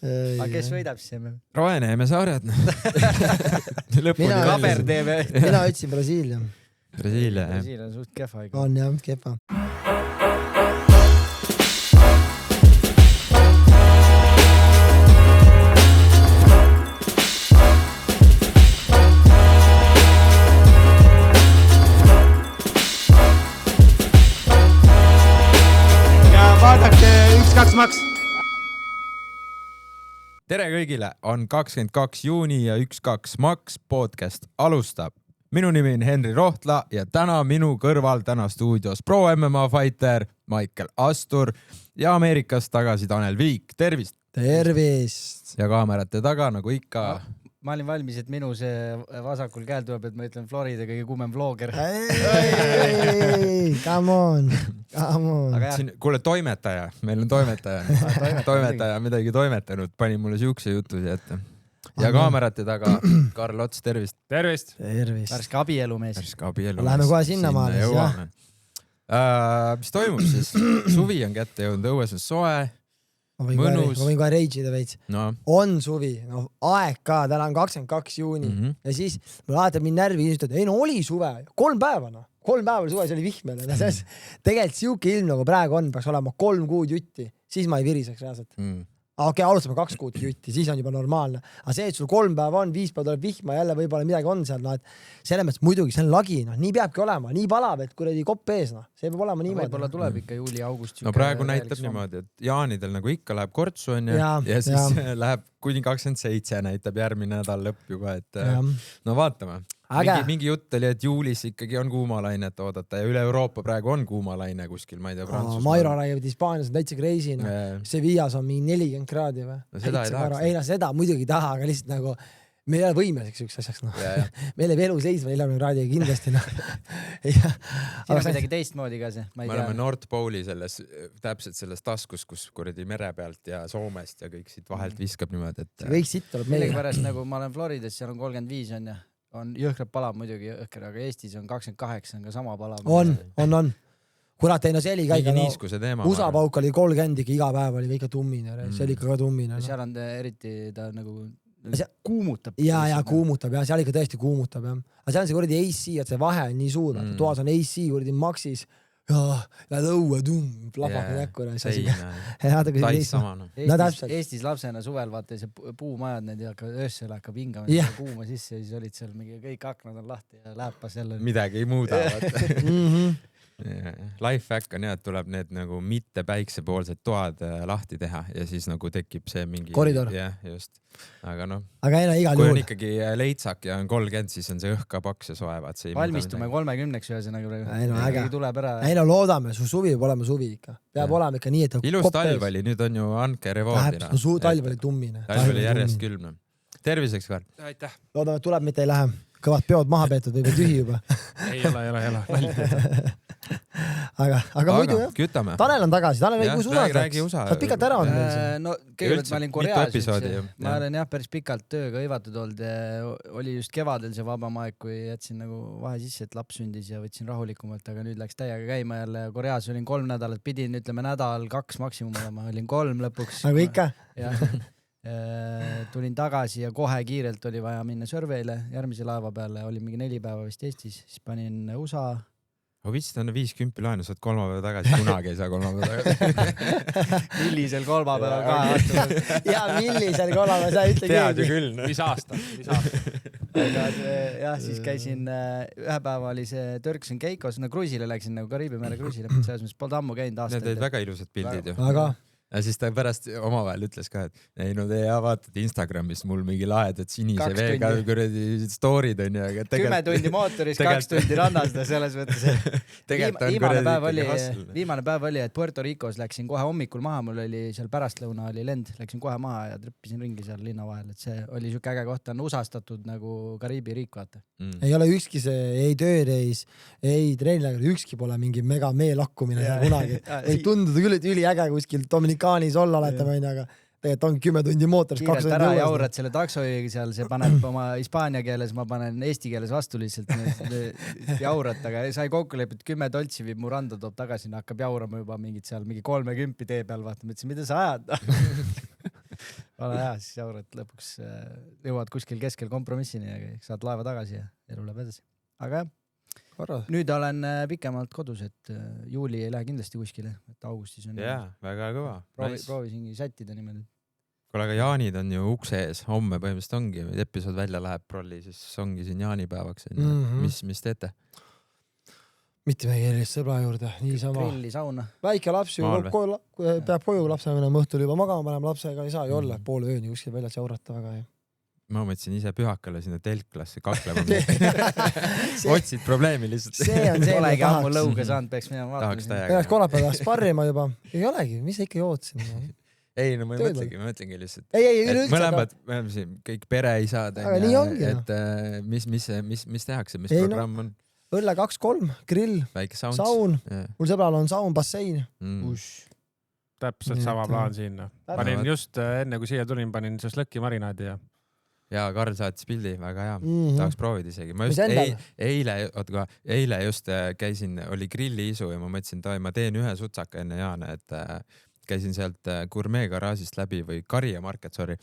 aga kes võidab siis? Rovaniemi saared. Kaber teeme. Mina ütlesin Brasiilia. Brasiilia on suht kehva. On jah, kehva. Vaadake 1-2 maks. Tere kõigile, on 22. juuni ja 1-2 maks podcast alustab. Minu nimi on Henri Rohtla ja täna minu kõrval stuudios Pro MMA fighter Michael Astur ja Ameerikast tagasi Tanel Viik. Tervist! Tervist! Ja kaamerate taga, nagu ikka. Ma olin valmis, et minu see vasakul käel tuleb, et ma ütlen Florida kõige kuumem vlogger. Come on. Kuule, toimetaja, meil on toimetaja midagi toimetanud, pani mulle siukse jutusi ette. Ja kaamerate taga Karl Ots, tervist! Tervist! Värske abielumees. Läheme kohe sinna maale. Mis toimub siis? Suvi on kätte jõudnud, õues on soe. Ma võin kohe reigida veits. No. On suvi, aeg ka, täna on 22. juuni ja siis mul alati mind närvi inimesed, ei no oli suve, 3 päeva. 3 päeva oli suve, see oli vihmel. Tegelikult siuke ilm nagu praegu on, peaks olema 3 kuud jutti, siis ma ei viriseks reaalselt. Okei, alustame 2 kuud jutti, siis on juba normaalne. Aga see, et sul 3 päeva on, 5 päeva tuleb vihma, jälle võib-olla midagi on seal. Selle mõttes muidugi, see on lagi, nii peabki olema, nii palav, et kuradi kopp ees. See peab olema niimoodi. Võib-olla tuleb ikka juuli-august. No praegu näitab niimoodi, et jaanidel nagu ikka läheb kortsu on ja siis läheb kuni 27 näitab järgmine nädal lõpp juba, et no vaatame. Mingi jutt oli, et juulis ikkagi on kuumalainet oodata ja üle Euroopa praegu on kuumalaine kuskil, ma ei tea, Prantsusmaal. Mairo räägib, Hispaanias on täitsa crazy. Sevillas on mingi 40 kraadi või? No seda ei tahaks. Ei, seda muidugi ei taha, aga lihtsalt nagu meil ei ole võimeliseks üks asjaks. Meil ei elu seisva 40 kraadiga kindlasti. Siin on midagi teistmoodi ka see. Me oleme North Pole'i täpselt selles taskus, kus kuradi mere pealt ja Soomest ja kõik siit vahelt viskab niimoodi. Kõik siit tuleb meile. Pärast nagu ma olen Floridas, seal on 35 on ja on jõhkrad palab muidugi jõhker, aga Eestis on 28, on ka sama palab. On. Kurat, ei no see oli ka ikka niiskuse teema. USA-pauk oli 30 iga päev oli ikka tummine, see oli ikka ka tummine. Seal on eriti ta nagu kuumutab. Ja kuumutab ja seal ikka tõesti kuumutab. Aga seal on see kuradi AC, et see vahe on nii suur, toas on AC, kuradi maksis lähed õue, plahvab näkku. Eestis lapsena suvel vaata see puumajad, need öössel hakkab hingama kuuma sisse ja siis olid seal mingi kõik aknad on lahti ja lähepas jälle. Midagi ei muuda. Lifehack on et tuleb need nagu mitte päiksepoolsed toad lahti teha ja siis nagu tekib see mingi koridor. Jah, just. Aga noh, igal kui juhul. On ikkagi leitsak ja on 30, siis on see õhka paks ja soe. Valmistume 30-ks ühesõnaga. Ei no loodame, su suvi peab olema suvi ikka. Peab olema ikka nii, et ilus talv oli, nüüd on ju Anke revoodina. Talv oli tummine. Talv oli järjest külm. Terviseks, Kaar. Aitäh. Loodame, et tuleb, mitte ei lähe. Kõvad peod maha peetud või tühi juba. Ei ole. Aga muidu jah. Kütame. Tanel on tagasi. Tanel räägi, kus USA läks. Saad pikalt ära olnud meil siin. No kõigepealt ma olin Koreas. Ma olen päris pikalt tööga hõivatud olnud ja oli just kevadel see vabam aeg, kui jätsin nagu vahe sisse, et laps sündis ja võtsin rahulikumalt, aga nüüd läks täiega käima jälle. Koreas olin 3 nädalat, pidin ütleme nädal 2 maksimum olema, olin 3 lõpuks. Nagu ikka. Tulin tagasi ja kohe kiirelt oli vaja minna surveyle järgmise laeva peale, oli mingi 4 päeva vist Eestis, siis panin USA. Aga vist on 50 laenu, saad 3 päeva tagasi, kunagi ei saa 3 päeva tagasi. Millisel 3 päeval ka. Ja millisel 3 päeval, sa ütle tead ju küll. Mis aasta. Ja siis käisin, ühe päeva oli see Turks and Caicos, kruisile läksin nagu Kariibi mere kruisile, selles mõttes polnud ammu käinud aastaid. Need olid väga ilusad pildid ju. Aga ja siis ta pärast omavahel ütles ka, et ei no te vaatad Instagramis mul mingi laedad sinise veega kuradi story'd on ju. 10 tundi mootoris, 2 tundi rannas, selles mõttes. Viimane päev oli, et Puerto Ricos läksin kohe hommikul maha, mul oli seal pärastlõuna oli lend, läksin kohe maha ja trippisin ringi seal linna vahel, et see oli siuke äge koht, on usastatud nagu Kariibi riik, vaata. Ei ole ükski see, ei tööreis, ei treenil, ükski pole mingi mega meelakkumine kunagi. Ei tunduda küll, et üli äge kuskil Dominikaanis olla olete võin, aga tegelikult on 10 tundi mootoris. Kiirelt ära jaurad selle taksoiga seal, see paneb oma hispaania keeles, ma panen eesti keeles vastu lihtsalt jaurat, aga sai kokkulepet 10 toltsi viib mu randa, toob tagasi, hakkab jaurama juba mingid seal, mingi 30 tee peal, vaata, mõtlesin, mida sa ajad? ole hea, siis jaurad lõpuks jõuad kuskil keskel kompromissini ja saad laeva tagasi ja elu läheb edasi. Aga jah, nüüd olen pikemalt kodus, et juuli ei lähe kindlasti kuskile, et augustis on. Jaa, väga kõva. Proovisingi sättida niimoodi. Kuule, aga jaanid on ju ukse ees, homme põhimõtteliselt ongi, episood välja läheb prolli, siis ongi siin jaanipäevaks. Mis teete? Mitte meie erilist sõbra juurde, niisama. Grilli, sauna. Väike laps ju peab koju lapse minema õhtul juba magama panema lapsega, ei saa ju olla poole ööni kuskil väljas jaurata väga. Ma mõtlesin ise pühakale sinna telklasse kaklema. Otsid probleemi lihtsalt. See on see, olegi ammu lõuga saanud, peaks minema vaatama. Peaks kolmapäeva sparrima juba. Ei olegi, mis sa ikka jootsin? Ei, no ma mõtlengi lihtsalt. Mõlemad, kõik pereisad. Aga nii ongi. Et mis tehakse, mis programm on? Õlle 2-3, grill, saun. Mul sõbral on saun, bassein. Täpselt sama plaan siin. Panin just enne, kui siia tulin, panin šašlõki marinaadi ja... Ja Karl saatis pildi, väga hea. Tahaks proovida isegi. Ma just eile just käisin, oli grilliisu ja ma mõtlesin, et ma teen ühe sutsaka enne Jaane, et käisin sealt Gourmet garaažist läbi või Karja Market, sorry.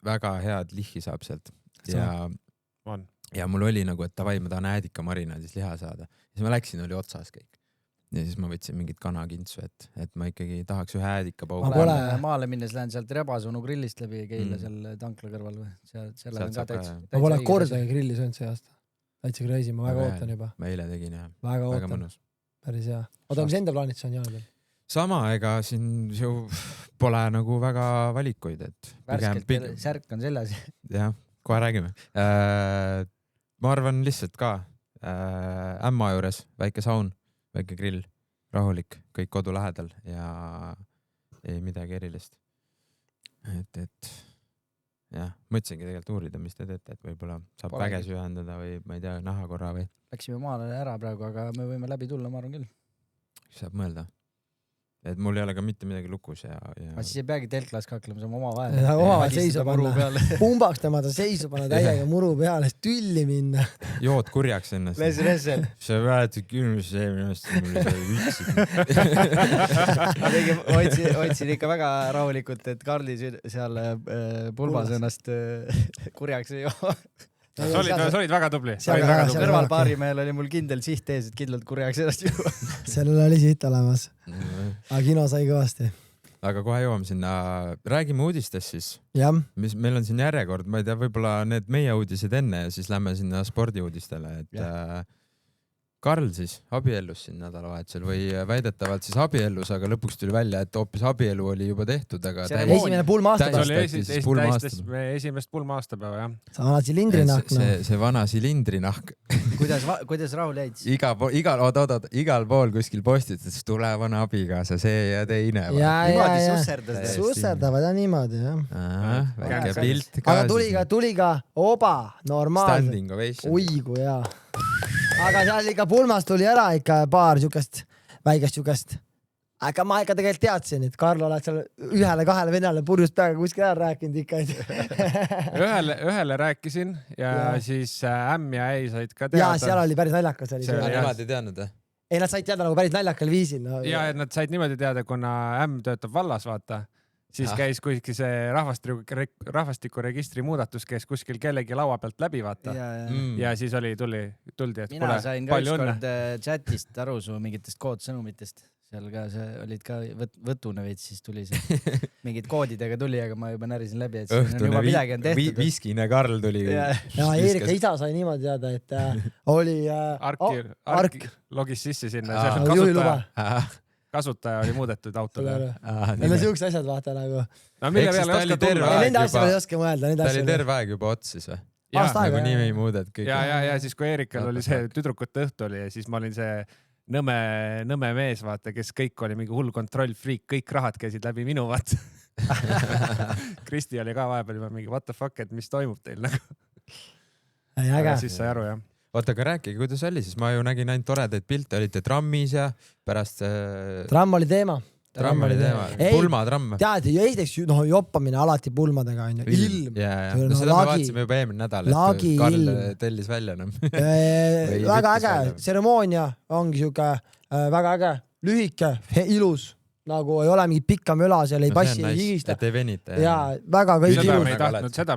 Väga head lihhi saab sealt. Ja mul oli nagu, et tavai, ma tahan äädika marinaadis liha saada. Siis ma läksin, oli otsas kõik. Ja siis ma võtsin mingit kanakintsu, et ma ikkagi tahaks ühe äädika paugu. Maale minnes lähen sealt Rebasunu grillist läbi Keila seal tankla kõrval või? Ma pole kordagi grilli söönud see aasta. Täitsa kreisi, ma väga ootan juba. Ma eile tegin jah. Väga mõnus. Päris hea. Oota, mis enda plaanid see on Jaanil? Sama, ega siin ju pole nagu väga valikuid, et värskelt särk on seljas. Jah, kohe räägime. Ma arvan lihtsalt ka ämma juures väike saun, väike grill, rahulik, kõik kodu lähedal ja ei midagi erilist. Et jah, mõtlesingi tegelikult uurida, mis te teete, et võib-olla saab väges ühendada või ma ei tea, naha korra või. Läksime maale ära praegu, aga me võime läbi tulla, ma arvan küll. Saab mõelda. Et mul ei ole ka mitte midagi lukus ja... Ma siis ei peagi telklas kaklema, saab oma vahel seisu panna. Pumbaks tõmmata seisu panna täiega muru peale, tülli minna. Jood kurjaks ennast. Lesel. Sa vähetad külmus see minust, mul ei saa vitsi. Otsin ikka väga rahulikult, et Karli seal pulmas ennast kurjaks ei joo. Sa olid väga tubli. Kõrvalpaari mehel oli mul kindel siht ees, et kindlalt kurjaks ennast juua. Sellel oli siht olemas. Aga kino sai kõvasti. Aga kohe jõuame sinna. Räägime uudistest siis. Meil on siin järjekord, ma ei tea, võib-olla need meie uudised enne ja siis lähme sinna spordiuudistele. Karl siis abiellus siin nädalavahetusel või väidetavalt siis abiellus, aga lõpuks tuli välja, et hoopis abielu oli juba tehtud, aga esimene pulma-aastapäeva. Esimest pulma-aastapäeva, jah. See vana silindrinahk. See vana silindrinahk. Kuidas Raul jäid? Igal pool kuskil postites tulevane abigaasa, see ja teine. Susserdavad ja niimoodi, jah. Väike pilt. Aga tuli ka oba, normaalselt. Standing ovation. Uigu, jaa. Aga seal ikka pulmast tuli ära ikka paar väikest sükest. Aga ma ikka tegelikult teadsin, et Karl oled seal 1-2 venale purjust peaga kuskil ära rääkinud ikka. Ühele rääkisin ja siis ämm ja ei said ka teada. Jaa, seal oli päris naljakas. Nemad ei teadnud, jah? Ei, nad said teada nagu päris naljakal viisil. Ja, et nad said niimoodi teada, kuna ämm töötab vallas, vaata. Siis käis kuskil see rahvastikuregistri muudatus, käis kuskil kellegi laua pealt läbi, vaata. Ja siis tuldi, et mina sain ka ükskord chatist aru su mingitest koodsõnumitest. Seal ka olid ka võtune veits, siis tuli see. Mingid koodidega tuli, aga ma juba närisin läbi, et juba midagi on tehtud. Viskine Karl tuli. Ja Eerika isa sai niimoodi teada, et oli... Ark logis sisse sinna. Kasutaja oli muudetud autole. Need on siuksed asjad, vaata nagu. No mille peale oska tulla? Nende asjale ei oska mõelda. Ta oli terve aeg juba ots siis või? Nagu nimi muudad kõik. Ja siis kui Eerikal oli see tüdrukute õhtu oli ja siis ma olin see nõme mees, vaata, kes kõik oli mingi hull kontrollfriik, kõik rahad käisid läbi minu, vaata. Kristi oli ka vahepeal juba mingi what the fuck, et mis toimub teil nagu. Aga siis sai aru, jah. Oota, aga rääkige, kuidas oli siis? Ma ju nägin ainult toredaid pilte, olite trammis ja pärast... Tramm oli teema. Pulmatramm. Tead, esiteks joppamine alati pulmadega on ju. Ilm. No seda me vaatsime juba eelmine nädal, et Karl tellis välja. Väga äge. Tseremoonia ongi siuke väga äge, lühike, ilus. nagu ei ole mingi pikka möla, seal ei passi, ei higista. Et ei venita. Ja väga kõik seda me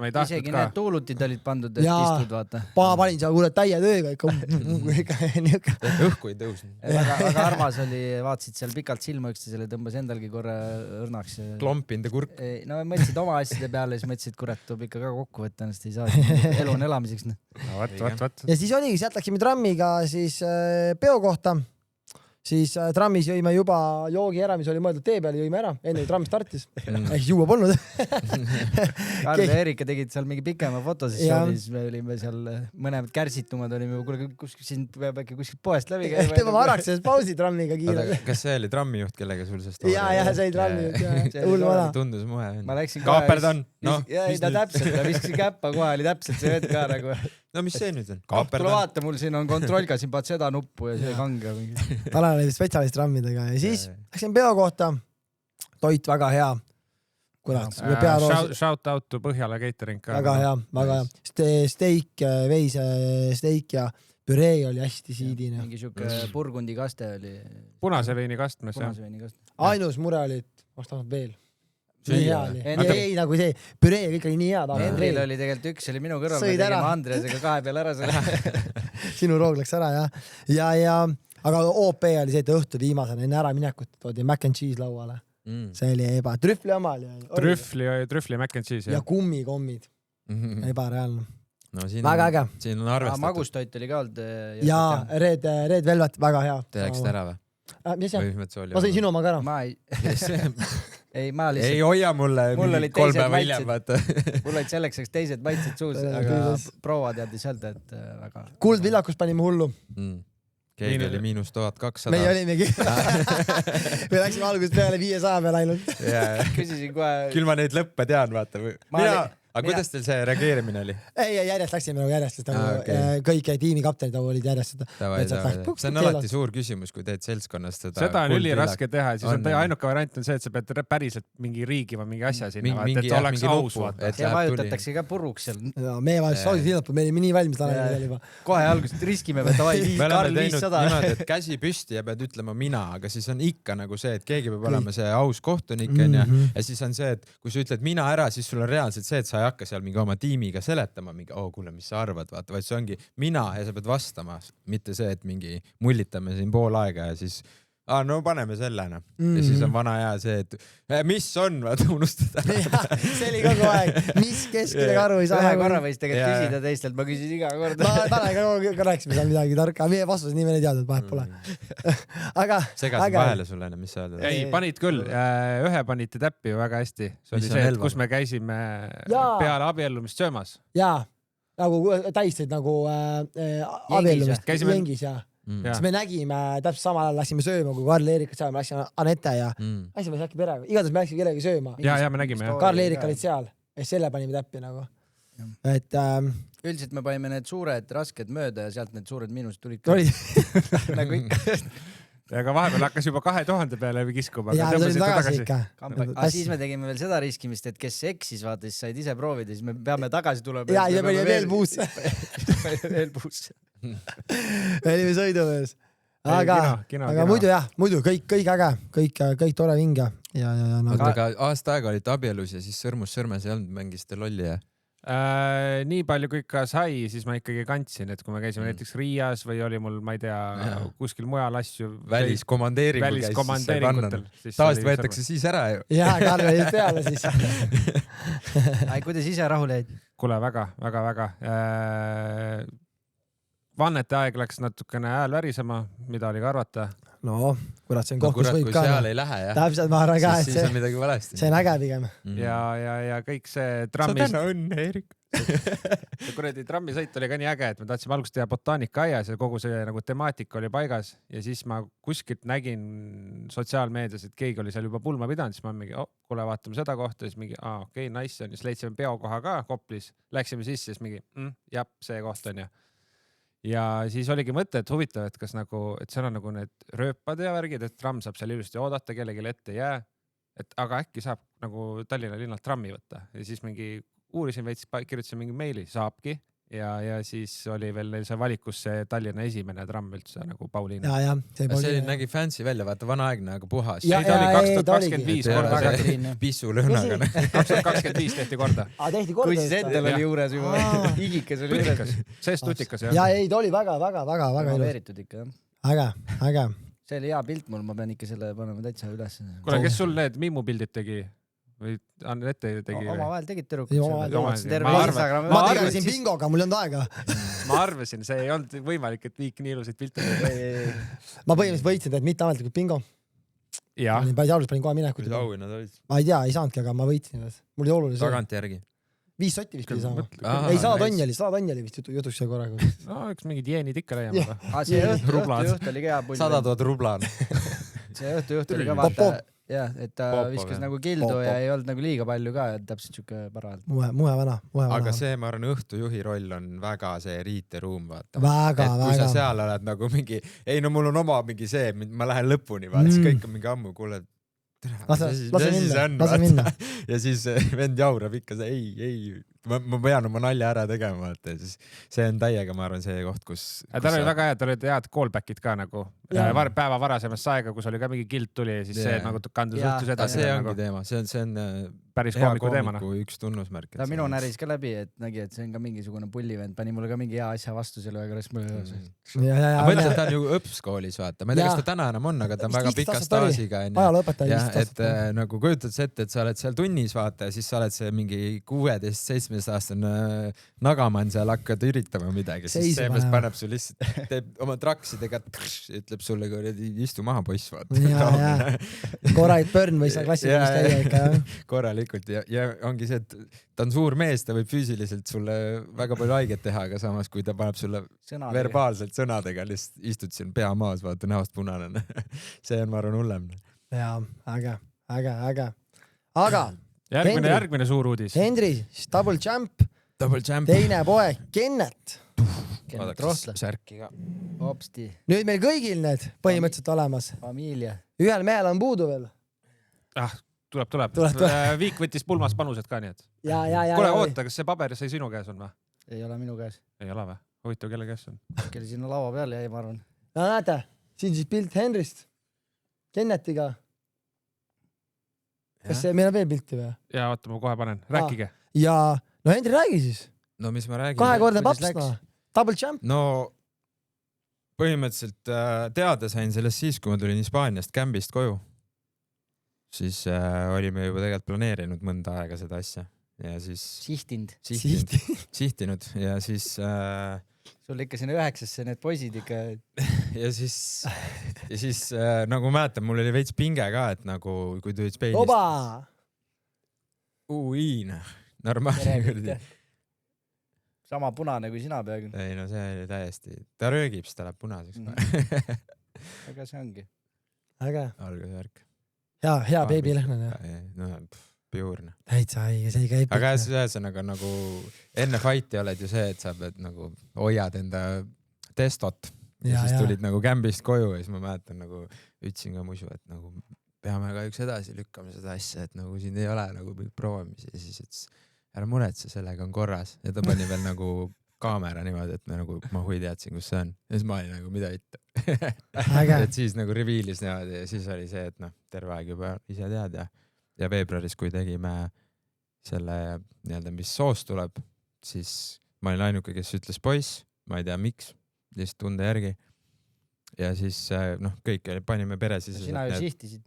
ei tahtnud isegi ka. need tuulutid olid pandud, et istud, vaata. Panin seal kuule täie tööga ikka. Õhku ei tõusnud. Väga armas oli, vaatasid seal pikalt silma üksteisele, tõmbas endalgi korra õrnaks. Klompinde kurk. No mõtlesid oma asjade peale, siis mõtlesid, kurat, tuleb ikka ka kokku võtta, ennast ei saa. Elu on elamiseks. Ja siis oligi, sealt läksime trammiga siis peo kohta. Siis trammis jõime juba joogi ära, mis oli mõeldud tee peal, jõime ära, enne tramm startis. Ehk juua polnud. Karl ja Erika tegid seal mingi pikema fotosessiooni, siis me olime seal mõlemad kärsitumad, olime siin peab äkki kuskilt poest läbi käima. Tema varaks selles pausi trammiga kiire. Kas see oli trammijuht, kellega sul sest oli? Ja, see oli trammijuht. Hull vana. Tundus moe. Ma läksin Kaaperdan. Täpselt, ta viskasin käppa, kohe oli täpselt see hetk ka nagu. No mis see nüüd on? Tule vaata, mul siin on kontrollga, siin paad seda nuppu ja see kange. Tanel oli spetsialist trammidega ja siis läksin peo kohta. Toit väga hea. Kurat, shout out to Põhjala catering ka. Väga hea, väga hea. Steak, veise steak ja püree oli hästi siidine. Mingi siuke burgundi kaste oli. Punase veini kastmes. Ainus mure oli, et oleks tahtnud veel. Nii hea oli. Ei, nagu see püree kõik oli nii hea. Hendril oli tegelikult üks, oli minu kõrval. Me tegime Andresega 2 peal ära selle. Sinu roog läks ära, jah. Aga OP oli see, et õhtu viimasena enne ära minekut toodi mac and cheese lauale. See oli trühvli oma oli. Trühvli mac and cheese. Ja kummikommid. Ebareaalne. No, väga äge. Siin on arvestatud. Magustoit oli ka olnud. Ja Red Velvet, väga hea. Te läksite ära või? Mis see? Ma sõin sinu oma ka ära. Ma lihtsalt... Ei hoia mulle 3 päeva hiljem, vaata. Mul olid selleks teised maitsed suus, aga proua teadis öelda, et väga... Kuldvillakus panime hullu. Keegi oli -1200. Meie olimegi. Me läksime algusest peale 500 peale ainult. Küsisin kohe... Küll ma neid lõppe tean, vaata. Aga kuidas teil see reageerimine oli? Ei, järjest läksime nagu järjest, kõik tiimikaptenid olid järjest. See on alati suur küsimus, kui teed seltskonnast seda. Seda on üliraske teha, siis on ainuke variant on see, et sa pead päriselt mingi riigi või mingi asja sinna, et oleks aus. Ja vajutatakse ka puruks seal. Meie vajas saagi hinnapud, me olime nii valmis juba. Kohe algusest riskime, et Karl 500. Niimoodi, et käsi püsti ja pead ütlema mina, aga siis on ikka nagu see, et keegi peab olema see aus kohtunik ja siis on see, et kui sa ütled mina ära, siis sul on reaalselt see, et sa ei hakka seal mingi oma tiimiga seletama mingi, kuule, mis sa arvad, vaata, vaid see ongi mina ja sa pead vastama, mitte see, et mingi mullitame siin pool aega ja siis no paneme sellena. Ja siis on vana hea see, et mis on, vaata, unustada. See oli kogu aeg, mis keskele aru ei saa. Ühe korra võis tegelikult küsida teistelt, ma küsisin iga kord. Ka rääkisime seal midagi tarka, meie vastus nii veel ei teadnud, vahet pole. Segasin vahele sulle, mis sa öelda? Ei, panid küll. Ühe panite täppi väga hästi. See oli see, kus me käisime peale abiellumist söömas. Jaa, nagu täistaid nagu abiellumist. Jengis, jaa. Siis me nägime täpselt samal ajal, läksime sööma, kui Karl Eerik seal, me läksime Anette ja läksime äkki perega. Igatahes me läksime kellegi sööma. Ja me nägime. Karl Eerik olid seal ja selle panime täppi nagu. Et üldiselt me panime need suured rasked mööda ja sealt need suured miinused tulid. Nagu ikka. Aga vahepeal hakkas juba 2000 peale kiskuma. Ja tõid tagasi ikka. Aga siis me tegime veel seda riskimist, et kes eksis, vaata, siis said ise proovida, siis me peame tagasi tulema. Ja me veel puusse. Veel puusse. Me olime sõidumees. Aga muidu kõik äge, kõik tore vinge. Aga aasta aega olite abielus ja siis sõrmus sõrmes ei olnud, mängiste lolli ja? Nii palju kui ikka sai, siis ma ikkagi kandsin, et kui me käisime näiteks Riias või oli mul, ma ei tea, kuskil mujal asju. Väliskomandeeringutel. Tavaliselt võetakse siis ära ju. Jaa, Karl oli peale siis. Kuidas ise rahule jäid? Kuule, väga. Vannete aeg läks natukene hääl värisema, mida oli ka arvata. No, kurat, see on koht, kus võib ka. Kui seal ei lähe, jah. Täpselt, ma arvan ka, et siis on midagi valesti. See on äge pigem. Ja kõik see trammis... Sa täna õnne, Erik. Kuradi trammisõit oli ka nii äge, et me tahtsime algust teha botaanikaias ja kogu see nagu temaatika oli paigas ja siis ma kuskilt nägin sotsiaalmeedias, et keegi oli seal juba pulma pidanud, siis ma mingi, kuule, vaatame seda kohta, siis mingi, okei, nice on, siis leidsime peokoha ka Koplis, läksime sisse, siis mingi, see koht on ju. Ja siis oligi mõte, et huvitav, et kas nagu, et seal on nagu need rööpad ja värgid, et tramm saab seal ilusti oodata, kellegi ette jää, et aga äkki saab nagu Tallinna linnalt trammi võtta ja siis mingi uurisin veits, kirjutasin mingi meili, saabki ja siis oli veel neil see valikus see Tallinna esimene tramm üldse nagu Pauliina. See nägi fancy välja, vaata vanaaegne, aga puhas. Ei, ta oli 2025 korda. Pissu lõhnaga. 2025 tehti korda. Tehti korda. Kui siis endal oli juures juba. Higikas oli juures. Seest tutikas, jah. Ja ei, ta oli väga ilus. Veeritud ikka, jah. Äge. See oli hea pilt mul, ma pean ikka selle panema täitsa üles. Kuule, kes sul need mimmupildid tegi? Või Anette tegi? Omavahel tegid tüdrukud. Ma tegelesin bingoga, mul ei olnud aega. Ma arvasin, see ei olnud võimalik, et Viik nii ilusaid pilte. Ma põhimõtteliselt võitsin, et mitte ametlikult bingo. Jah. Panin kohe minekut. Ma ei tea, ei saanudki, aga ma võitsin. Mul oli oluline. Tagant järgi. 5 sotti vist pidi saama. Ei, 100 tonni oli vist jutuks see korraga. No, üks mingid jeenid ikka leiame. See õhtu oli ka hea pull. 100 000 rubla. See õhtu oli ka vaata. Jah, et ta viskas nagu kildu ja ei olnud nagu liiga palju ka, et täpselt siuke paralt. Muhe vana. Aga see, ma arvan, õhtujuhi roll on väga see riiteruum, vaata. Väga. Kui sa seal oled nagu mingi, ei no mul on oma mingi see, ma lähen lõpuni, vaata, siis kõik on mingi ammu, kuule, lase minna. Ja siis vend jaurab ikka see, ei, ma pean oma nalja ära tegema, vaata, siis see on täiega, ma arvan, see koht, kus... Tal oli väga head callbackid ka nagu päeva varasemast aega, kus oli ka mingi kild tuli ja siis see nagu kandus õhtus edasi. See ongi teema, see on päris koomiku teemana. Üks tunnusmärk. Ta minu näris ka läbi, et nägi, et see on ka mingisugune pullivend, pani mulle ka mingi hea asja vastu selle väga rest mulle. Ma mõtlen, et ta on ju õpskoolis, vaata. Ma ei tea, kas ta täna enam on, aga ta on väga pika staasiga. Et nagu kujutad see ette, et sa oled seal tunnis, vaata, ja siis sa oled see mingi 16-17-aastane nagaman seal, hakkad üritama midagi. Siis seepärast paneb sul lihtsalt, teeb oma traksidega, ütleb sulle, kui istu maha poiss, vaata. Korralik pörn või sa klassikas käia ikka. Korralikult ja ongi see, et ta on suur mees, ta võib füüsiliselt sulle väga palju haiget teha, aga samas kui ta paneb sulle verbaalselt sõnadega, lihtsalt istud siin pea maas, vaata näost punane. See on, ma arvan, hullem. Jaa, äge. Aga järgmine suur uudis. Henri, double champ. Teine poeg, Kennet. Särki ka. Hopsti. Nüüd meil kõigil need põhimõtteliselt olemas. Familia. Ühel mehel on puudu veel. Tuleb. Viik võttis pulmas panused ka, nii et. Kuule, oota, kas see paber sai sinu käes on või? Ei ole minu käes. Ei ole või? Huvitav, kelle käes on? Kelle sinna laua peale jäi, ma arvan. No näete, siin siis pilt Henrist. Kennetiga. Kas see, meil on veel pilti või? Ja oota, ma kohe panen. Rääkige. Ja, no Henri, räägi siis. No mis ma räägin? 2-kordne paps, double champ. No põhimõtteliselt teada sain sellest siis, kui ma tulin Hispaaniast kämbist koju. Siis olime juba tegelikult planeerinud mõnda aega seda asja ja siis sihtinud ja siis sul ikka sinna 9-sse need poisid ikka ja siis nagu mäletan, mul oli veits pinge ka, et nagu kui tulid speenist Oba! normaalne kurdi. Sama punane kui sina peaaegu. Ei no see oli täiesti, ta röögib, siis ta läheb punaseks. Aga see ongi. Äge. Algas värk. Hea beebilehne. No, pjuurne. Täitsa õige, see käib. Aga ühesõnaga nagu enne fighti oled ju see, et sa pead nagu hoiad enda testot ja siis tulid nagu kämbist koju ja siis ma mäletan nagu ütlesin ka muidu, et nagu peame ka üks edasi lükkama seda asja, et nagu siin ei ole nagu proovimisi ja siis ütles, ära muretse, sellega on korras ja ta pani veel nagu kaamera niimoodi, et nagu ma hui teadsin, kus see on. Ja siis ma olin nagu, mida itta. Et siis nagu reviilis niimoodi ja siis oli see, et noh, terve aeg juba ise tead ja veebruaris, kui tegime selle nii-öelda, mis soos tuleb, siis ma olin ainuke, kes ütles poiss, ma ei tea miks, lihtsalt tunde järgi. Ja siis noh, kõik panime pere siis. Sina ju sihtisid.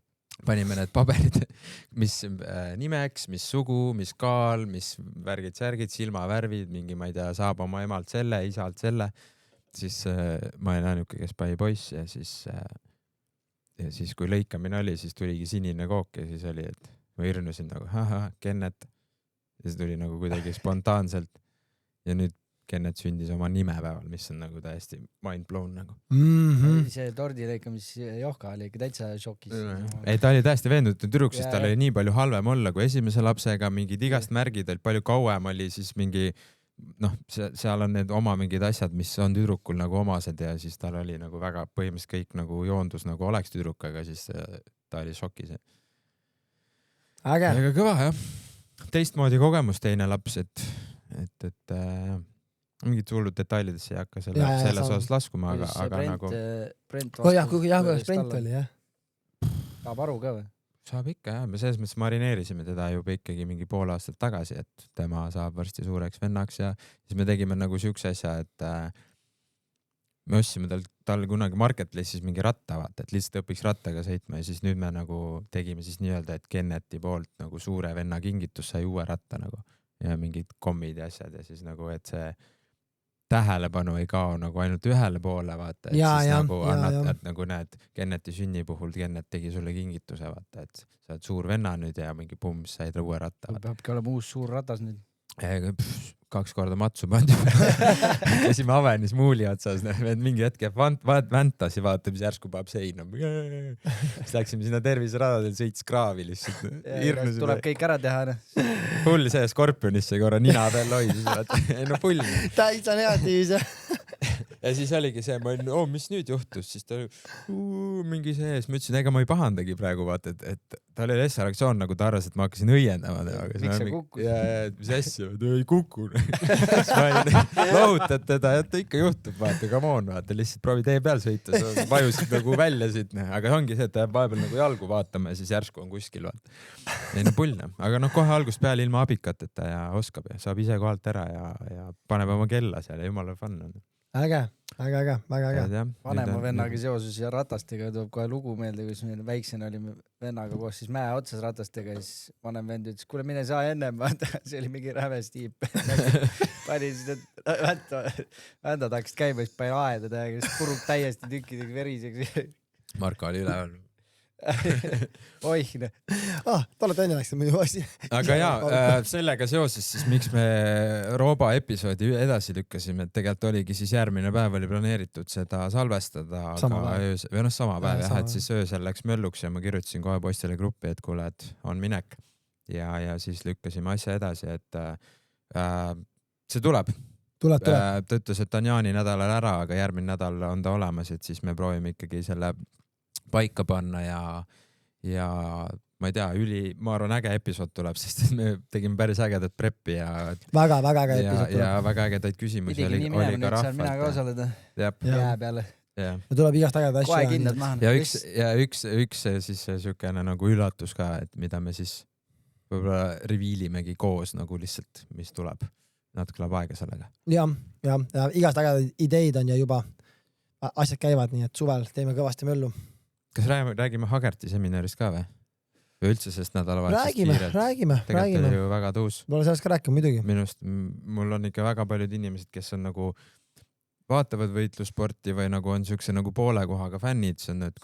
Panime need paberid, mis nimeks, mis sugu, mis kaal, mis värgid, särgid, silmavärvid, mingi, ma ei tea, saab oma emalt selle, isalt selle. Siis ma olin ainuke, kes pani poiss ja siis kui lõikamine oli, siis tuligi sinine kook ja siis oli, et ma hirnusin nagu, Kennet. Ja see tuli nagu kuidagi spontaanselt ja nüüd Kennet sündis oma nimepäeval, mis on nagu täiesti mind blown nagu. See tordilõika, mis Johka oli ikka täitsa šokis. Ei, ta oli täiesti veendunud tüdruk, sest tal oli nii palju halvem olla kui esimese lapsega, mingid igast märgid, palju kauem oli siis mingi, noh, seal on need oma mingid asjad, mis on tüdrukul nagu omased ja siis tal oli nagu väga põhimõtteliselt kõik nagu joondus nagu oleks tüdruk, aga siis ta oli šokis. Äge. Aga kõva, jah. Teistmoodi kogemus teine laps, et mingid hullud detailidesse ei hakka selles osas laskuma, aga nagu... Brent oli, jah. Saab aru ka või? Saab ikka, jah. Me selles mõttes marineerisime teda juba ikkagi mingi pool aastat tagasi, et tema saab varsti suureks vennaks ja siis me tegime nagu siukse asja, et me ostsime tal kunagi Marketplace'is mingi ratta, vaata, et lihtsalt õpiks rattaga sõitma ja siis nüüd me nagu tegime siis nii-öelda, et Kenneti poolt nagu suure venna kingitus sai uue ratta nagu ja mingid kommid ja asjad ja siis nagu, et see tähelepanu ei kao nagu ainult ühele poole, vaata, et siis nagu annad, et nagu näed Kenneti sünni puhul Kennet tegi sulle kingituse, vaata, et sa oled suur venna nüüd ja mingi pums, said uue ratta. Peabki olema uus suur ratas nüüd. 2 korda matsu pandi. Käsime avenis muuli otsas, mingi hetke väntasi, vaata, mis järsku paab seina. Siis läksime sinna terviseradadel, sõits kraavi lihtsalt. Tuleb kõik ära teha. Hull see Skorpionisse korra nina peal loidis. Ei no pull. Täitsa negatiivse. Ja siis oligi see, ma olin, mis nüüd juhtus, siis ta mingi sees, ma ütlesin, ega ma ei pahandagi praegu, vaata, et ta oli reaktsioon, nagu ta arvas, et ma hakkasin õiendama. Miks sa kukkus? Mis asja, ta ei kukku. Lohutad teda, et ta ikka juhtub, vaata, come on, vaata, lihtsalt proovi tee peal sõita, sa vajusid nagu välja siit, aga ongi see, et ta jääb vahepeal nagu jalgu vaatama ja siis järsku on kuskil, vaata. Ei no pull, aga kohe algust peale ilma abikateta ja oskab ja saab ise kohalt ära ja paneb oma kella seal ja jumala fun on. Äge. Vanema vennaga seoses ja ratastega tuleb kohe lugu meelde, kus meil väiksena olime vennaga koos siis mäe otsas ratastega ja siis vanem vend ütles, kuule mine saa ennem, see oli mingi räves tiip. Pani siis vändad hakkasid käima, siis pani aeda täiega, siis purub täiesti tükkidega veriseks. Marko oli üleval. Oih, ta oled enne läksid muidu asi. Aga jaa, sellega seoses siis miks me Rooba episoodi edasi lükkasime, et tegelikult oligi siis järgmine päev oli planeeritud seda salvestada, aga sama päev jah, et siis öösel läks mölluks ja ma kirjutasin kohe postile gruppi, et kuule, et on minek ja siis lükkasime asja edasi, et see tuleb. Ta ütles, et ta on jaani-nädalal ära, aga järgmine nädal on ta olemas, et siis me proovime ikkagi selle paika panna ja ma ei tea, ma arvan äge episood tuleb, sest me tegime päris ägedat preppi ja väga äge episood tuleb. Ja väga ägedaid küsimusi oli ka rahvalt. Mina ka osaleda jää peale. Ja tuleb igast ägedat asju. Kohe kindlad maha. Ja üks siis siukene nagu üllatus ka, et mida me siis võib-olla reviilimegi koos nagu lihtsalt, mis tuleb. Natuke läheb aega sellega. Ja igast ägedaid ideid on ja juba asjad käivad, nii et suvel teeme kõvasti möllu. Kas räägime Hagerti seminarist ka või? Või üldse sest nädalavahetusest kiirelt? Räägime. Tegelikult oli ju väga tõus. Ma olen sellest ka rääkima muidugi. Minust, mul on ikka väga paljud inimesed, kes on nagu vaatavad võitlussporti või nagu on siukse nagu poole kohaga fännid, see on, et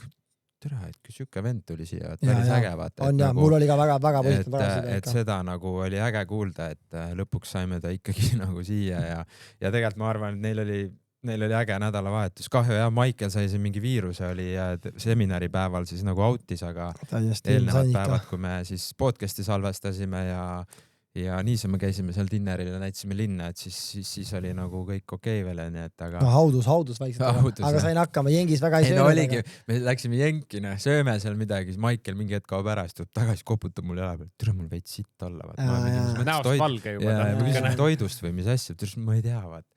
tere, et kui siuke vend tuli siia, et päris äge vaata. On ja, mul oli ka väga positiivne tagasiside. Et seda nagu oli äge kuulda, et lõpuks saime ta ikkagi nagu siia ja tegelikult ma arvan, et neil oli äge nädalavahetus. Kahju ja Michael sai siin mingi viiruse, oli seminaripäeval siis nagu autis, aga eelnevad päevad, kui me siis podcasti salvestasime ja niisama käisime seal dinneril ja näitasime linna, et siis oli nagu kõik okei veel, et aga... No haudus vaikselt, aga sain hakkama, Jengis väga ei söönud. Oligi, me läksime Jenki, sööme seal midagi, siis Michael mingi hetk kaob ära, siis tuleb tagasi, koputab mul jala peal, türa mul veits sitt olla. Näost valge juba. Ma küsisin toidust või mis asja, ma ei tea, vaat.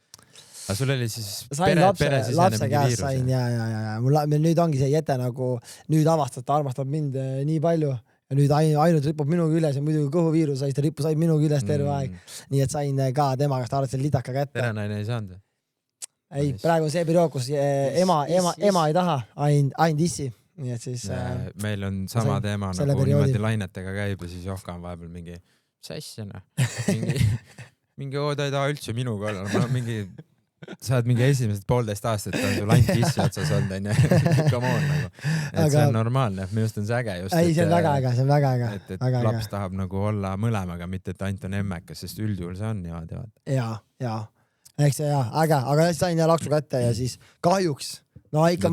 Aga sul oli siis lapse käest sain ja mul nüüd ongi see Jete nagu nüüd avastab, ta armastab mind nii palju ja nüüd ainult ripub minuga üles ja muidugi kõhuviirus sai, ta sai minuga üles terve aeg. Nii et sain ka tema käest arvasin lidaka kätte. Perenaine ei saanud? Ei, praegu on see periood, kus ema ei taha, ainult issi. Nii et siis... Meil on sama teema nagu niimoodi lainetega käib ja siis Johka on vahepeal mingi sassina. Mingi ta ei taha üldse minuga olla. Sa oled mingi esimesed 1,5 aastat on sul ainult issi otsas olnud, on ju. Come on nagu. Et see on normaalne, minust on see äge just. Ei, see on väga äge. Et laps tahab nagu olla mõlemaga, mitte et ainult on emmekas, sest üldjuhul see on niimoodi. Ja. Eks see äge, aga sain laksu kätte ja siis kahjuks ma ikka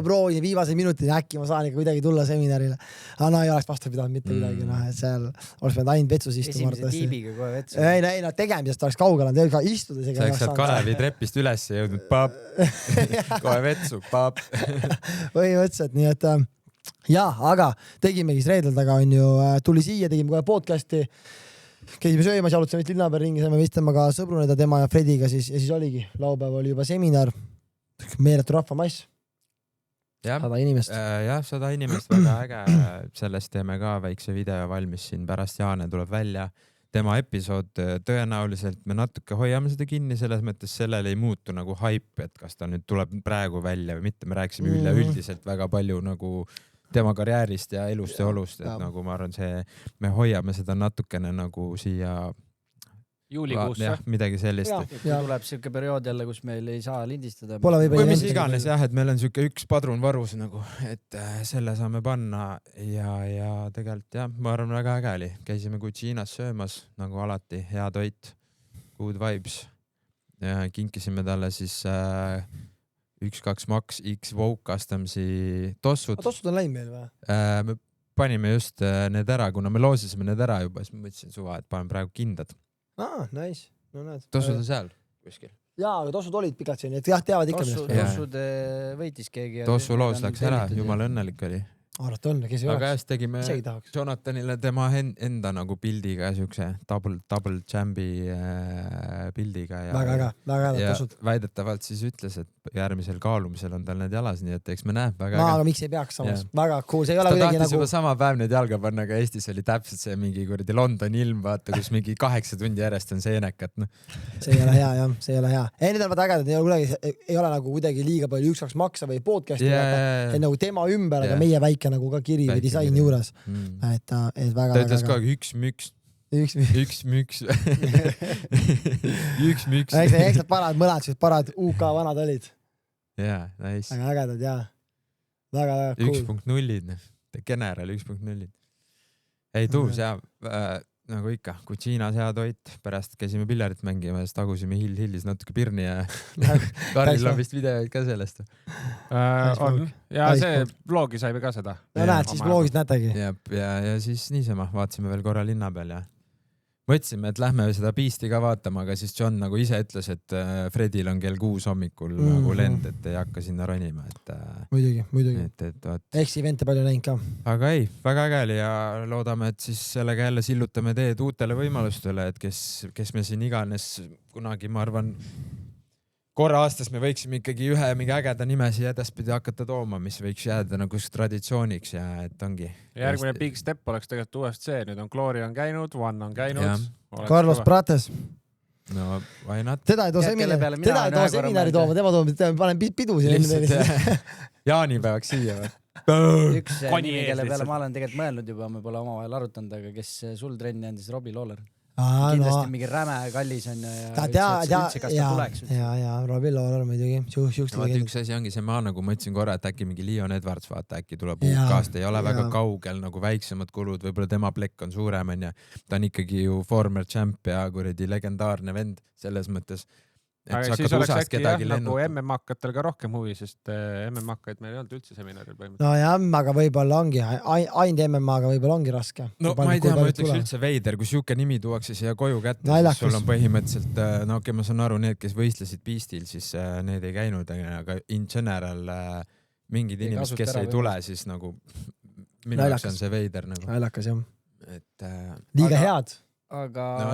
proovisin viimasel minutil, äkki ma saan ikka kuidagi tulla seminarile. Aga ei oleks vastu pidanud mitte midagi, et seal oleks pidanud ainult vetsus istuma. Esimese tiibiga kohe vetsus. Ei, tegemisest oleks kaugel, istuda isegi. Sa oleks sealt Kalevi trepist üles jõudnud, paap, kohe vetsu, paap. Põhimõtteliselt, nii et aga tegimegi reedel taga on ju, tuli siia, tegime kohe podcasti. käisime söömas, jalutasime vist linna peal ringi, saime vestlema ka sõbruneda tema ja Frediga siis ja siis oligi, laupäev oli juba seminar, meeletu rahvamass. 100 inimest. Jah, 100 inimest, väga äge. Sellest teeme ka väikse video valmis siin pärast Jaane tuleb välja. Tema episood tõenäoliselt me natuke hoiame seda kinni, selles mõttes sellel ei muutu nagu hype, et kas ta nüüd tuleb praegu välja või mitte. Me rääkisime üleüldiselt väga palju nagu tema karjäärist ja elust ja olust, et nagu ma arvan, me hoiame seda natukene nagu siia juulikuusse. Midagi sellist. Tuleb siuke periood jälle, kus meil ei saa lindistada. Või mis iganes jah, et meil on siuke üks padrun varus nagu, et selle saame panna ja tegelikult jah, ma arvan väga äge oli. Käisime Cucinas söömas, nagu alati, hea toit, good vibes. Ja kinkisime talle siis 1-2 Max X Vogue Customsi tossud. Tossud on läinud meil või? Me panime just need ära, kuna me loosisime need ära juba, siis ma mõtlesin suva, et panen praegu kindad. Nice. No, näed. Tossud on seal kuskil. Jaa, aga tossud olid pikalt siin, et jah, teavad ikka millest. Tossud võitis keegi. Tossu loos läks ära, jumala õnnelik oli. Arvat on, kes ei oleks. Aga just tegime Jonathanile tema enda nagu pildiga siukse double jambi pildiga. Väga tossud. Väidetavalt siis ütles, et järgmisel kaalumisel on tal need jalas, nii et eks me näe. Aga miks ei peaks samas? Väga cool, see ei ole kuidagi nagu... Ta tahtis juba sama päev need jalga panna, aga Eestis oli täpselt see mingi kuradi Londoni ilm, vaata, kus mingi 8 tundi järjest on seenekat. No. See ei ole hea, jah, see ei ole hea. Need on vaata ägedad, ei ole nagu kuidagi liiga palju 1-2 maksa või podcasti, nagu tema ümber, aga meie väike nagu ka kiri või disain juures. Et väga, ta ütles kogu üks müks. Eks nad parad UK vanad olid. Jaa, nice. Väga ägedad, jaa. Väga cool. 1.0-id, general 1.0-id. Ei tuus, jaa, nagu ikka, Cucinas hea toit, pärast käisime pillarit mängima ja siis tagusime Hillis natuke pirni ja Karlil on vist videoid ka sellest. On. Ja see vlogi saime ka seda. No näed, siis vlogid näetegi. Ja siis niisama vaatasime veel korra linna peal ja mõtlesime, et lähme seda Beasti ka vaatama, aga siis John nagu ise ütles, et Fredil on kell 6 hommikul nagu lend, et ei hakka sinna ronima. Muidugi. Eks evente palju näinud ka. Aga ei, väga äge oli ja loodame, et siis sellega jälle sillutame teed uutele võimalustele, et kes me siin iganes kunagi, ma arvan, korra aastas me võiksime ikkagi ühe mingi ägeda nimesi edaspidi hakata tooma, mis võiks jääda nagu traditsiooniks ja et ongi. Järgmine big step oleks tegelikult UFC, nüüd on Glory on käinud, One on käinud. Carlos Prates. No, why not? Teda ei too seminari tooma, tema panen pidu siin. Jaanipäevaks siia või? Üks nimi, kelle peale ma olen tegelikult mõelnud juba, me pole omavahel arutanud, aga kes sul trenni andis, Robbie Lawler. Kindlasti mingi räme kallis on ja üldse kas ta tuleks. Ja, Robbie Lawler muidugi. Üks asi ongi see, ma nagu mõtlesin korra, et äkki mingi Leon Edwards vaata, äkki tuleb UK-st, ei ole väga kaugel, nagu väiksemad kulud, võib-olla tema plekk on suurem, on ja ta on ikkagi ju former champ ja kuradi legendaarne vend selles mõttes. Aga siis oleks äkki jah, nagu MM-hakkatel ka rohkem huvi, sest MM-hakkaid meil ei olnud üldse seminaril põhimõtteliselt. No jah, aga võib-olla ongi, ainult MM-aga võib-olla ongi raske. No ma ei tea, ma ütleks üldse veider, kui siuke nimi tuuakse siia koju kätte, siis sul on põhimõtteliselt, no okei, ma saan aru, need, kes võistlesid Beastil, siis need ei käinud, aga in general mingid inimesed, kes ei tule, siis nagu minu jaoks on see veider nagu. Naljakas jah. Liiga head. Aga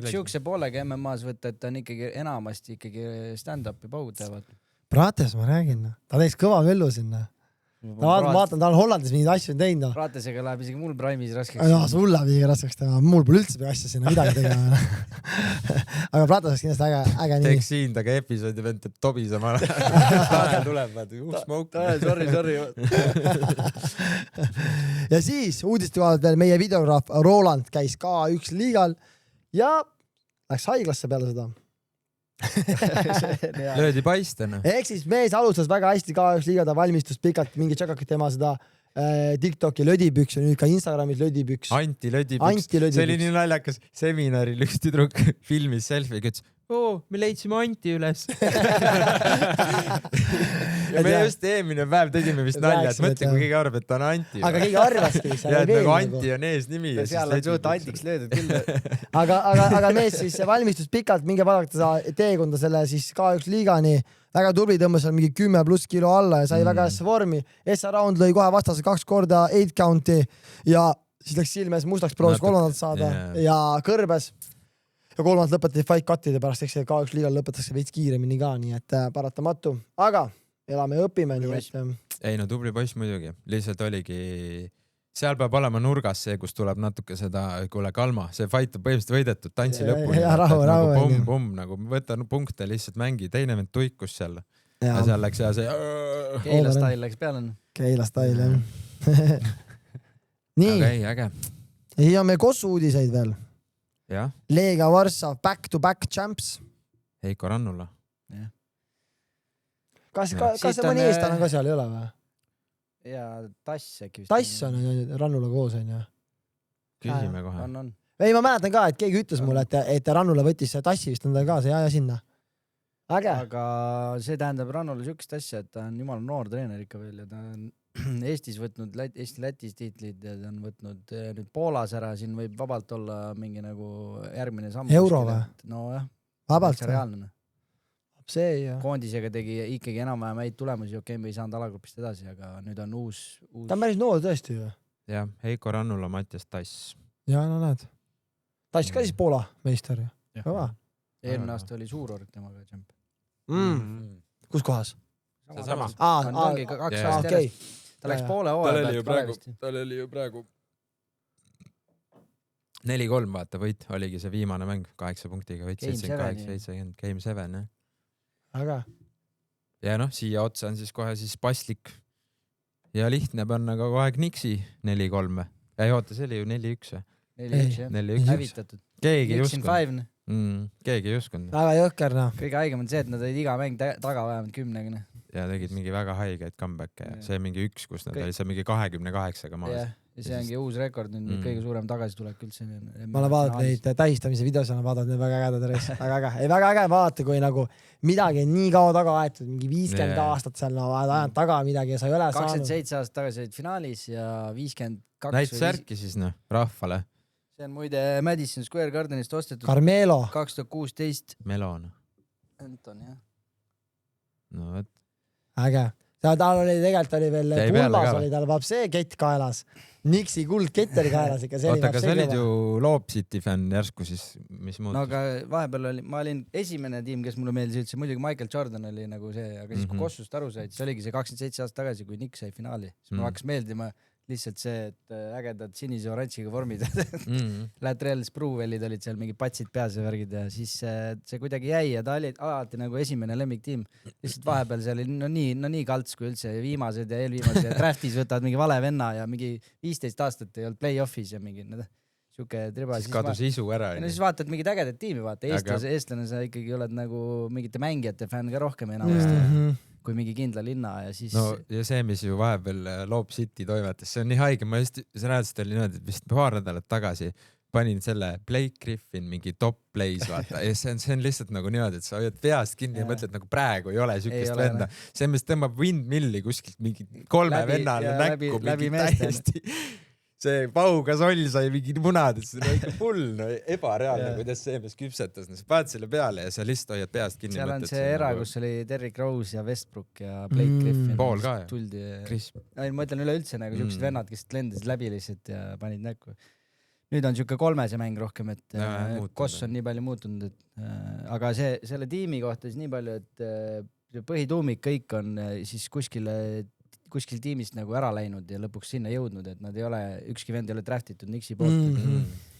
siukse poolega MMA-s võtta, et ta on ikkagi enamasti ikkagi stand-upi põudavad. Prates ma räägin, ta teeks kõva vellu sinna. Vaatan, ta on Hollandis mingeid asju teinud. Pratesega läheb isegi mul Prime'is raskeks. Ja, sul läheb isegi raskeks teha. Mul pole üldse asja sinna midagi tegema. Aga Prates oleks kindlasti äge nii. Teeks siin taga episoodi vend teeb tobisama. Tanel tuleb, smoke. Sorry. Ja siis uudiste kohalt veel meie videograaf Roland käis K1 liigal ja läks haiglasse peale seda. Löödi paistena. Ehk siis mees alustas väga hästi K1 liiga, ta valmistus pikalt mingi tšakakit tema seda TikToki lödipüks ja nüüd ka Instagramis lödipüks. Anti lödipüks. See oli nii naljakas. Seminaril üks tüdruk filmis selfie, ütles, me leidsime Anti üles. Ja me just eelmine päev tegime vist nalja, et mõtle, kui keegi arvab, et ta on Anti. Aga keegi arvaski. Ja et nagu Anti on eesnimi. Seal on suht Antiks löödud küll. Aga mees siis valmistus pikalt, minge vaadata teekonda selle siis K1 liigani. Väga tubli tõmbas seal mingi 10+ kilo alla ja sai väga hästi vormi. SA round lõi kohe vastase 2 korda 8 counti ja siis läks Silmes mustaks, proovis kolmandat saada ja kõrbes. Ja kolmand lõpetati fight cut'ide pärast, eks see K1 liigal lõpetatakse veits kiiremini ka, nii et paratamatu. Aga elame ja õpime. Nii et... Ei no tubli poiss muidugi, lihtsalt oligi, seal peab olema nurgas see, kus tuleb natuke seda, kuule Kalma, see fight on põhimõtteliselt võidetud tantsi lõpuni. Rahu. Pumm, nagu võta punkte, lihtsalt mängi, teine vend tuikus seal. Ja seal läks ja see... Keila style läks peale. Keila style, jah. Nii. Aga ei, äge. Ja me Kossu uudiseid veel. Ja. Leegia Varssav back-to-back champs. Heiko Rannula. Ja. Kas see mõni eestlane ka seal ei ole või? Ja Tass äkki vist. Tass on Rannula koos, on ju. Küsime kohe. On. Ei, ma mäletan ka, et keegi ütles mulle, et Rannula võttis Tassi vist endale kaasa ja sinna. Äge. Aga see tähendab Rannula sükst asja, et ta on jumala noor treener ikka veel ja ta on Eestis võtnud Eesti-Lätis tiitlid ja ta on võtnud nüüd Poolas ära, siin võib vabalt olla mingi nagu järgmine samm. Euro või? No jah. Vabalt. See reaalne. See ja. Koondisega tegi ikkagi enam-vähem häid tulemusi, okei, me ei saanud alagrupist edasi, aga nüüd on uus... Ta on päris noor tõesti ju. Jah, Heiko Rannula, Mattias Tass. Ja, no näed. Tass ka siis Poola meister ju. Kõva. Eelmine aasta oli Suurorg temaga tšemp. Kus kohas? Seesama. Ongi 2 aastat järjest. Ta läks poole hooaja pealt. Tal oli ju praegu 4-3, vaata, võit. Oligi see viimane mäng 8 punktiga. Võit 78-70. Game 7, jah. Aga. Ja noh, siia otsa on siis kohe siis paslik. Ja lihtne panna ka kohe Kniksi 4-3. Ei oota, see oli ju 4-1. 4-1, hävitatud. Keegi ei uskunud. Keegi ei uskunud. Väga jõhker, noh. Kõige haigem on see, et nad olid iga mäng taga vähemalt 10. Ja tegid mingi väga haigeid comeback'e ja see mingi 1, kus nad olid see mingi 28-ga maas. Ja see ongi uus rekord, nüüd kõige suurem tagasitulek üldse. Ma olen vaadanud neid tähistamise videos, olen vaadanud need väga ägedad reis. Väga äge vaadata, kui nagu midagi on nii kaua taga aetud, mingi 50 aastat seal ajanud taga midagi ja sa ei ole saanud. 27 aastat tagasi olid finaalis ja 52. Näit särki siis rahvale. See on muide Madison Square Gardenist ostetud. Carmelo. 2016. Melon. Anton, jah. No võt. Äge. Tal oli tegelikult oli veel pulmas oli tal vaab see kett kaelas. Nixi kuldkett oli kaelas ikka. Oota, aga sa olid ju Loop City fänn järsku siis, mis muutus? No aga vahepeal oli, ma olin esimene tiim, kes mulle meeldis üldse, muidugi Michael Jordan oli nagu see, aga siis kui Kossust aru said, siis oligi see 27 aastat tagasi, kui Nix sai finaali. Siis mulle hakkas meeldima lihtsalt see, et ägedad sinise oranžiga vormid. Latrell Spruvellid olid seal mingi patsid peas ja värgid ja siis see kuidagi jäi ja ta oli alati nagu esimene lemmiktiim. Lihtsalt vahepeal see oli nii kalts kui üldse viimased ja eelviimased ja draftis võtavad mingi vale venna ja mingi 15 aastat ei olnud play-offis ja mingi siuke triba. Siis kadus isu ära. Ja siis vaatad mingid ägedad tiimi, vaata. Eestlane sa ikkagi oled nagu mingite mängijate fänn ka rohkem enamasti. Kui mingi kindla linna ja siis... No ja see, mis ju vahepeal Loop City toimetas, see on nii haige, ma just räädest oli niimoodi, et vist paar nädalat tagasi panin selle Blake Griffin mingi top plays, vaata, ja see on lihtsalt nagu niimoodi, et sa hoiad peast kinni ja mõtled nagu praegu ei ole sükest venda. See, mis tõmbab windmilli kuskilt mingi 3 vennale näkku mingi täiesti... See Pau Gasol sai mingi munad, et see on ikka full, no ebareaalne, kuidas see mees küpsetas. Sa paned selle peale ja sa lihtsalt hoiad peast kinni. Seal on see era, kus oli Derrick Rose ja Westbrook ja Blake Griffin. Paul ka ja Chris. Ma ütlen üleüldse nagu siuksed vennad, kes lendasid läbi lihtsalt ja panid näkku. Nüüd on siuke 3 mäng rohkem, et Koss on nii palju muutunud. Aga selle tiimi kohta siis nii palju, et põhituumik kõik on siis kuskil tiimist nagu ära läinud ja lõpuks sinna jõudnud, et nad ei ole, ükski vend ei ole draftitud Nixi poolt.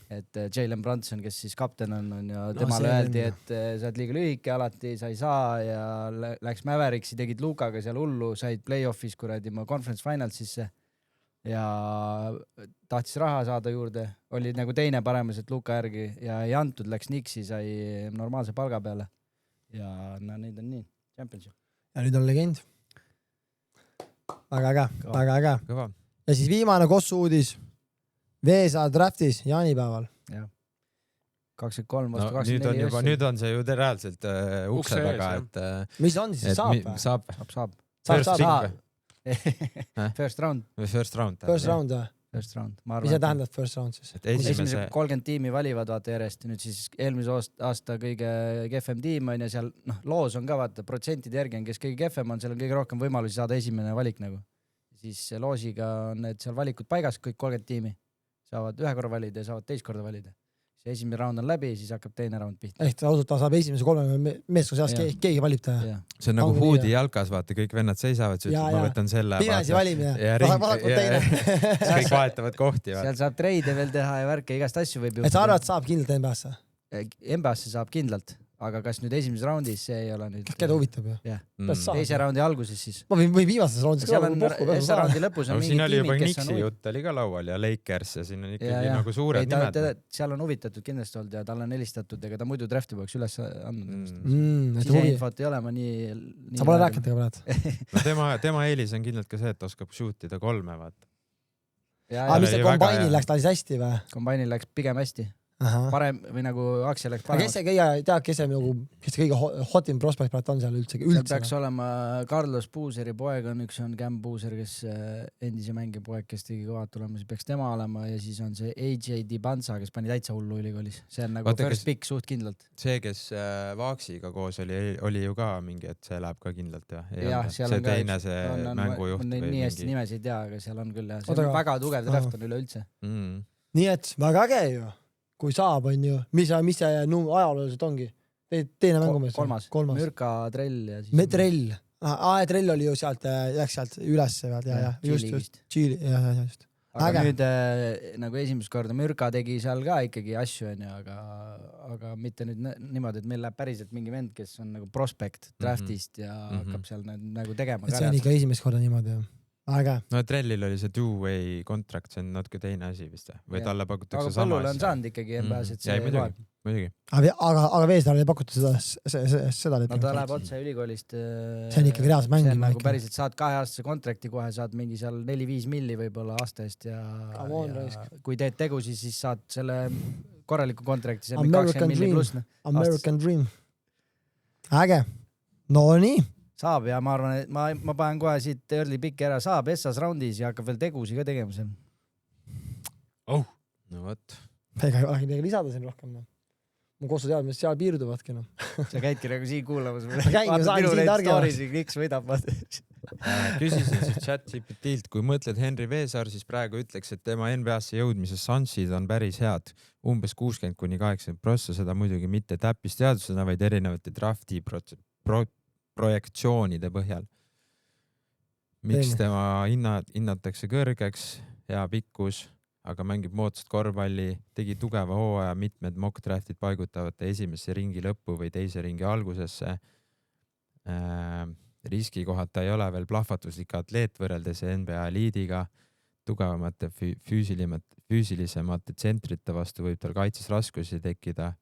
Et Jalen Brunson, kes siis kapten on ja temale öeldi, et sa oled liiga lühike alati, sa ei saa ja läks Mavericksi, tegid Lukaga seal hullu, said play-offis kuradi conference finalsisse ja tahtis raha saada juurde, oli nagu teine paremuselt Luka järgi ja ei antud, läks Nixi, sai normaalse palga peale ja neid on nii, championship. Ja nüüd on legend. Väga äge. Kõva. Ja siis viimane Kossu uudis. Veesa draftis jaanipäeval. Ja. 23 vastu 24. Nüüd on see ju reaalselt ukse taga, et... Mis on siis? Saab? Saab. First round. First round, või? First round. Mis see tähendab first round siis? Esimese 30 tiimi valivad vaata järjest ja nüüd siis eelmise aasta kõige kehvem tiim on ja seal loos on ka vaata protsentide järgi on, kes kõige kehvem on, seal on kõige rohkem võimalusi saada esimene valik nagu. Siis loosiga on need seal valikud paigas, kõik 30 tiimi. saavad ühe korra valida ja saavad teist korda valida. See esimene round on läbi, siis hakkab teine round pihta. Ehk ausalt, ta saab esimese 3 meeskonna seas, keegi valib ta. See on nagu huudi jalkas, vaata, kõik vennad seisavad, ma võtan selle. Pimesi valimine. Kõik vahetavad kohti. Seal saab treide veel teha ja värke, igast asju võib juhtuda. Et sa arvad, saab kindlalt NBA-sse? NBA-sse saab kindlalt. Aga kas nüüd esimeses raundis, see ei ole nüüd... Keda huvitab ju? Jah. Teise raundi alguses siis. Ma või viimases raundis ka. Seal on raundi lõpus on mingid tiimid, kes on... Nixi jutt oli ka laual ja Lakers ja siin on ikkagi nagu suured nimed. Seal on huvitatud kindlasti olnud ja talle on helistatud, ega ta muidu drafti poleks üles andnud. Siseinfot ei ole ma nii... Sa pole rääkinud ega praegu? No tema eelis on kindlalt ka see, et oskab shootida 3, vaata. Aga mis see kombainil läks, ta oli hästi või? Kombainil läks pigem hästi. Parem või nagu Aksel läks paremaks. Kes see kõige hotim prospect praegu on seal üldse? Seal peaks olema Carlos Booseri poeg on üks, on Cam Booser, kes endise mängija poeg, kes tegi kõvad tulemusi, peaks tema olema ja siis on see AJ Dibanza, kes pani täitsa hullu ülikoolis. See on nagu first pick suht kindlalt. See, kes Vaaksiga koos oli ju ka mingi, et see läheb ka kindlalt ja seal see teine see mängujuht. Nii hästi nimesid ei tea, aga seal on küll. See on väga tugev draft on üleüldse. Nii et väga äge ju. Kui saab, on ju, mis see ajalooliselt ongi? Teine mängumees? Kolmas. Mürka, Trell ja siis... Trell. Trell oli ju sealt, läks sealt üles. Just. Aga nüüd nagu esimest korda Mürka tegi seal ka ikkagi asju, aga mitte nüüd niimoodi, et meil läheb päriselt mingi vend, kes on nagu prospect draftist ja hakkab seal nagu tegema. See on ikka esimest korda niimoodi, jah. Aga. No Trellil oli see two-way contract, see on natuke teine asi vist või talle pakutakse sama. Aga Põllule on saanud ikkagi NBA-s, et see loeb. Muidugi. Aga Veesdal ei pakutud seda no ta läheb otse ülikoolist. See on ikkagi reaalselt mängima. See on nagu päriselt saad 2-aastase kontrakti kohe, saad mingi seal 4-5 milli võib-olla aasta eest ja kui teed tegusi, siis saad selle korraliku kontrakti. American Dream. Äge. No nii. Saab ja ma arvan, et ma panen kohe siit early pick'i ära, saab Essas roundis ja hakkab veel tegusi ka tegema seal. No võt. Ega ei olegi midagi lisada siin rohkem. Mu kosu teadmised seal piirduvadki. Sa käidki nagu siin kuulamas. Miks võidab. Küsisin siis ChatGPT-lt, kui mõtled Henry Veesaar, siis praegu ütleks, et tema NBA-sse jõudmise šansid on päris head. Umbes 60-80%, seda muidugi mitte täppisteadusena, vaid erinevate drafti projektsioonide põhjal. Miks tema hinnatakse kõrgeks, hea pikkus, aga mängib moodsat korvpalli, tegi tugeva hooaja, mitmed mock draftid paigutavate esimesse ringi lõppu või teise ringi algusesse. Riskikohata ei ole veel plahvatuslik atleet võrreldes NBA liidiga. Tugevamate füüsilisemate tsentrite vastu võib tal kaitses raskusi tekkida.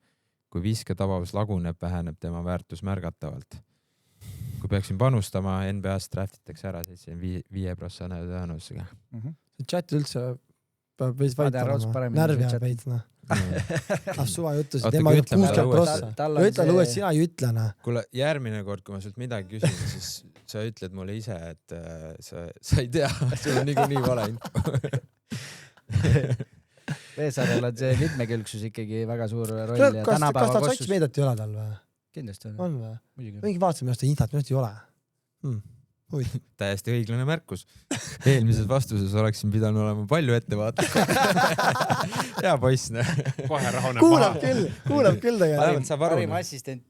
Kui visketavavus laguneb, väheneb tema väärtus märgatavalt. Kui peaksin panustama, NBA-st draftitakse ära 75% tõenäosusega. Chat üldse peab veits vait olema. Närvi jääb veits. Suva jutus. Tema ütleb 60%. Ütle luues, sina ei ütle. Kuule, järgmine kord, kui ma sult midagi küsin, siis sa ütled mulle ise, et sa ei tea. Sul on nii vale info. Veesaarel on see mitmekülgsus ikkagi väga suur roll. Kas ta sotsmeedet ei ole tal või? Kindlasti on. On või? Mingi vaatasin minust infat, minust ei ole. Täiesti õiglane märkus. Eelmises vastuses oleksin pidanud olema palju ettevaatlik. Hea poiss. Kohe rahuneb maha. Kuulab küll tegelikult. Parim assistent.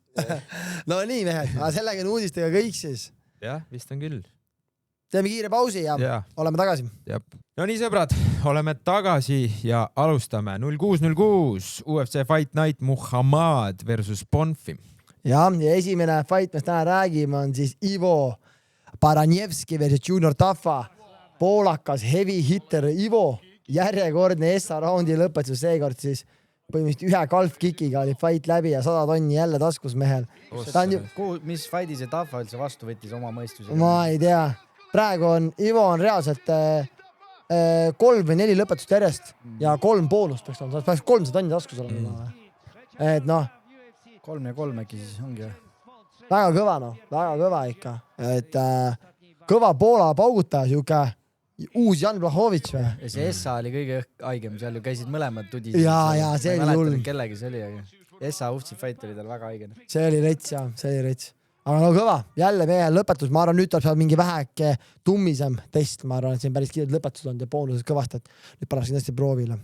No nii mehed, sellega on uudistega kõik siis. Jah, vist on küll. Teeme kiire pausi ja oleme tagasi. No nii sõbrad, oleme tagasi ja alustame 06.06 UFC Fight Night Muhammad versus Bonfi. Ja esimene fight, mis täna räägime, on siis Ivo Baranjevski versus Junior Taffa. Poolakas heavy hitter Ivo. Järjekordne Essa raundi lõpetus, seekord siis põhimõtteliselt ühe golf-kikiga oli fight läbi ja 100 tonni jälle taskus mehel. Mis fighti see Taffa üldse vastu võttis oma mõistusega? Ma ei tea. Praegu on Ivo on reaalselt 3 või 4 lõpetust järjest ja 3 boonust peaks olema. Peaks 300 tonni taskus olema. Et noh. 3 ja 3 äkki siis ongi. Väga kõva väga kõva ikka. Et kõva Poola paugutaja, siuke uus Jan Blachowicz või? Ja see Essa oli kõige haigem, seal ju käisid mõlemad tudid. Ja see oli hull. Kellegi see oli, aga Essa Ufsi fight oli tal väga haigem. See oli rets. Aga no kõva, jälle meie lõpetus, ma arvan, nüüd tuleb seal mingi väheke tummisem test, ma arvan, et siin päris kiired lõpetused on ja boonused kõvasti, et nüüd pannakse kindlasti proovile.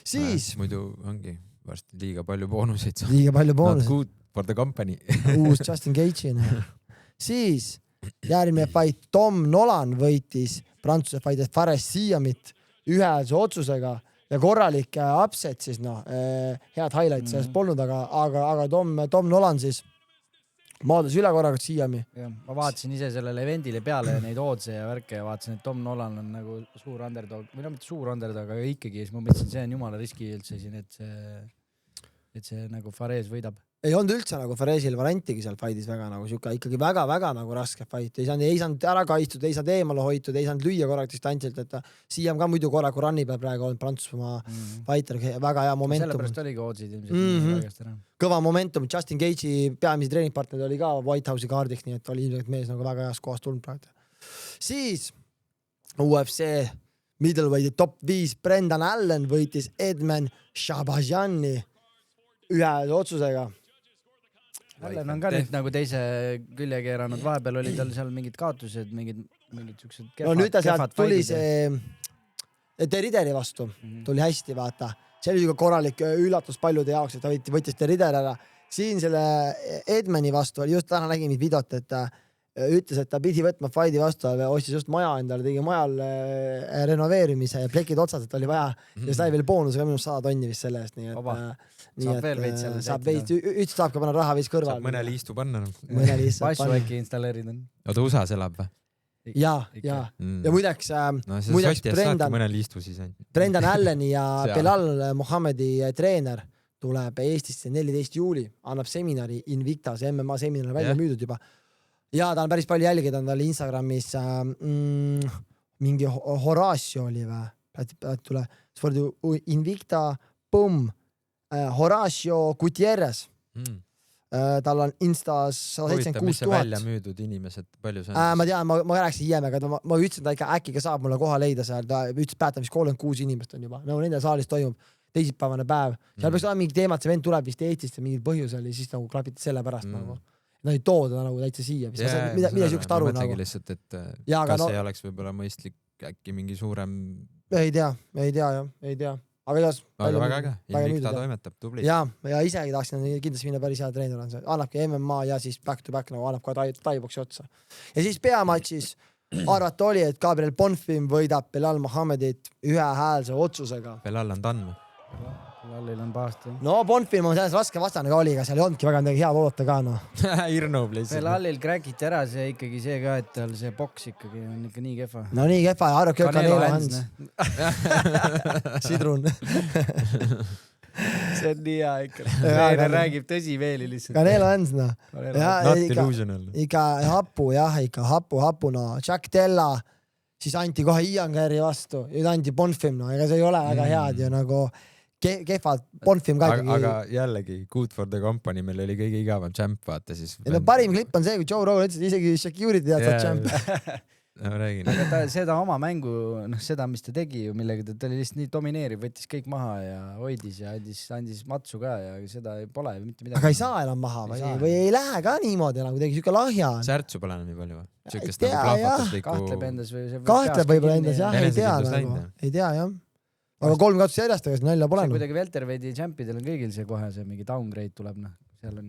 Siis muidu ongi varsti liiga palju boonuseid saab. Liiga palju boonuseid. Not good for the company. Uus Justin Gage'i. Siis järgmine fight Tom Nolan võitis Prantsuse fighter Fares Siamit ühehäälse otsusega ja korralik upset siis head highlights sellest polnud, aga Tom Nolan siis maadus üle korraga Siami. Ma vaatasin ise sellele eventile peale neid oodse ja värke ja vaatasin, et Tom Nolan on nagu suur underdog, või mitte suur underdog, aga ikkagi siis ma mõtlesin, see on jumala riski üldse siin, et see nagu Fares võidab. Ei olnud üldse nagu Faresil variantigi seal fight'is väga nagu siuke ikkagi väga nagu raske fight. Ei saanud ära kaitstud, ei saanud eemale hoitud, ei saanud lüüa korraks distantsilt, et Siam ka muidu korraku runni peal praegu olnud Prantsusmaa fighter, väga hea momentum. Sellepärast oligi ootsid ilmselt. Kõva momentum, Justin Gage'i peamise treeningpartner oli ka White House'i kaardiks, nii et oli ilmselt mees nagu väga heas kohas tulnud praegu. Siis UFC middleweighti top 5 Brendan Allen võitis Edmen Shabajani ühe otsusega. Allen on ka nüüd nagu teise külje keeranud, vahepeal oli tal seal mingid kaotused, mingid siuksed kehvad. No nüüd ta sealt tuli see Derideri vastu, tuli hästi, vaata. See oli korralik üllatus paljude jaoks, et ta võttis Derider ära. Siin selle Edmeni vastu oli just täna nägin videot, et ta ütles, et ta pidi võtma fighti vastu, ostis just maja endale, tegi majal renoveerimise ja plekid otsas, et oli vaja ja sai veel boonusega minust 100 tonni vist selle eest, nii et saab veel veits selle sätida. Üldse saab ka panna raha veits kõrval. Saab mõne liistu panna. Passu äkki installeerida. Oota, USA-s elab või? Ja muideks Brendan Alleni ja Belal Mohamedi treener tuleb Eestisse 14. juuli, annab seminari Invictas, MMA seminari välja müüdud juba. Ja ta on päris palju jälgida, tal Instagramis mingi Horacio oli või? Tule Invicta, Horacio Gutierrez. Tal on Instas 176 000. Mis see välja müüdud inimesed, palju see on? Ma tean, ma rääksin IM-ga, ma ütlesin, ta ikka äkki ka saab mulle koha leida seal, ta ütles päätab vist 36 inimest on juba. Nagu nende saalis toimub teisipäevane päev. Seal peaks olema mingi teemat, see vend tuleb vist Eestist ja mingil põhjusel ja siis nagu klapiti selle pärast nagu. Nad ei tooda nagu täitsa siia. Mida siukest aru nagu? Lihtsalt, et kas ei oleks võib-olla mõistlik äkki mingi suurem... Ei tea. Aga väga äge, Invicta toimetab, tubli. Ja isegi tahaksin kindlasti minna päris hea treener on see. Annabki MMA ja siis back to back nagu annab ka taiboksi otsa. Ja siis peamatšis arvata oli, et Gabriel Bonfim võidab Belal Mohamedit ühehäälse otsusega. Belal on tann. Belalil on pahasti. No Bonfim on selles raske vastane ka oli, aga seal ei olnudki väga midagi hea voolata ka. Irnub lihtsalt. Belalil kräkiti ära see ikkagi see ka, et tal see boks ikkagi on ikka nii kehva. No nii kehva ja arvake Canelo Hans. Sidrun. See on nii hea ikka. Veene räägib tõsimeeli lihtsalt. Canelo Hans, no. Not illusional. Ikka hapu, hapu, no. Jack Della, siis anti kohe Ian Carey vastu. Nüüd anti Bonfim, no. Ega see ei ole väga head ju nagu kehvad. Bonfim ka ikkagi. Aga jällegi, good for the company, meil oli kõige igavam champ, vaata siis. Parim klipp on see, kui Joe Rogan ütles, isegi Shakiri tead saad champ. Aga ta seda oma mängu, seda, mis ta tegi ju, millega ta oli lihtsalt nii domineeriv, võttis kõik maha ja hoidis ja andis matsu ka ja seda pole mitte midagi. Aga ei saa enam maha või ei lähe ka niimoodi enam kuidagi siuke lahja. Särtsu pole enam nii palju või? Kahtleb endas või? Kahtleb võib-olla endas jah, ei tea jah. Aga 3 katsus järjest, aga nalja pole. See kuidagi welterweight'i champidel on kõigil see kohe, see mingi downgrade tuleb, seal on...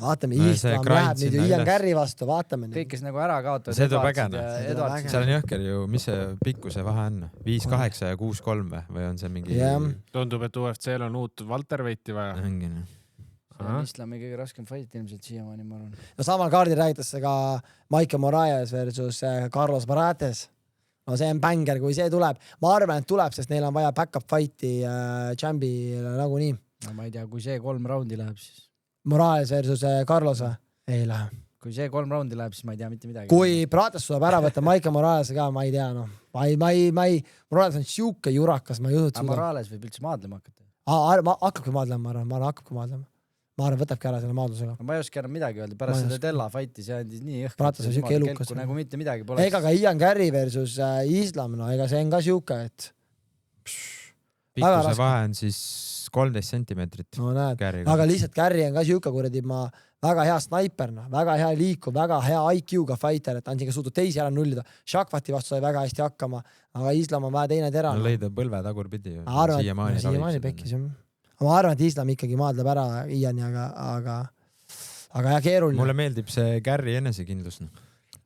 Vaatame, Islam läheb nüüd ju Ian Carey vastu, vaatame. Kõik, kes nagu ära kaotavad. See tuleb ägena. Seal on jõhker ju, mis see pikkuse vahe on? 5-8 ja 6-3 või on see mingi... Tundub, et UFC-l on uut welterweight'i vaja. See on Islami kõige raskem fight ilmselt siiamaani, ma arvan. No samal kaardil räägitakse ka Maike Moraes versus Carlos Barates. No see on bänger, kui see tuleb. Ma arvan, et tuleb, sest neil on vaja back-up fighti Chambile nagu nii. No ma ei tea, kui see 3 raundi läheb, siis... Moraes versus Carlos ei lähe. Kui see 3 raundi läheb, siis ma ei tea mitte midagi. Kui Prates tuleb ära võtta Maike Moraes ka, ma ei tea, no. Moraes on siuke jurakas, ma ei usut seda. Moraes võib üldse maadlema hakata. Hakkabki maadlema, ma arvan. Ma arvan, võtabki ära selle maadlusega. Ma ei oska enam midagi öelda, pärast seda Della fighti see andis nii õhk. Prates on siuke elukas. Nagu mitte midagi pole. Ega ka Ian Carey versus Islam, no ega see on ka siuke, et... Pikkuse vahe on siis 13 sentimeetrit. No näed, aga lihtsalt Gary on ka siuke kuradi väga hea snaiperna, väga hea liikuv, väga hea IQ-ga fighter, et ta on siin ka suutnud teisi ära nullida. Shakvati vastu sai väga hästi hakkama, aga Islam on vähe teine tera. No lõida põlve tagurpidi. Siiamaani pekkis. Ma arvan, et Islam ikkagi maadleb ära Iani, aga hea keeruline. Mulle meeldib see Gary enesekindlus.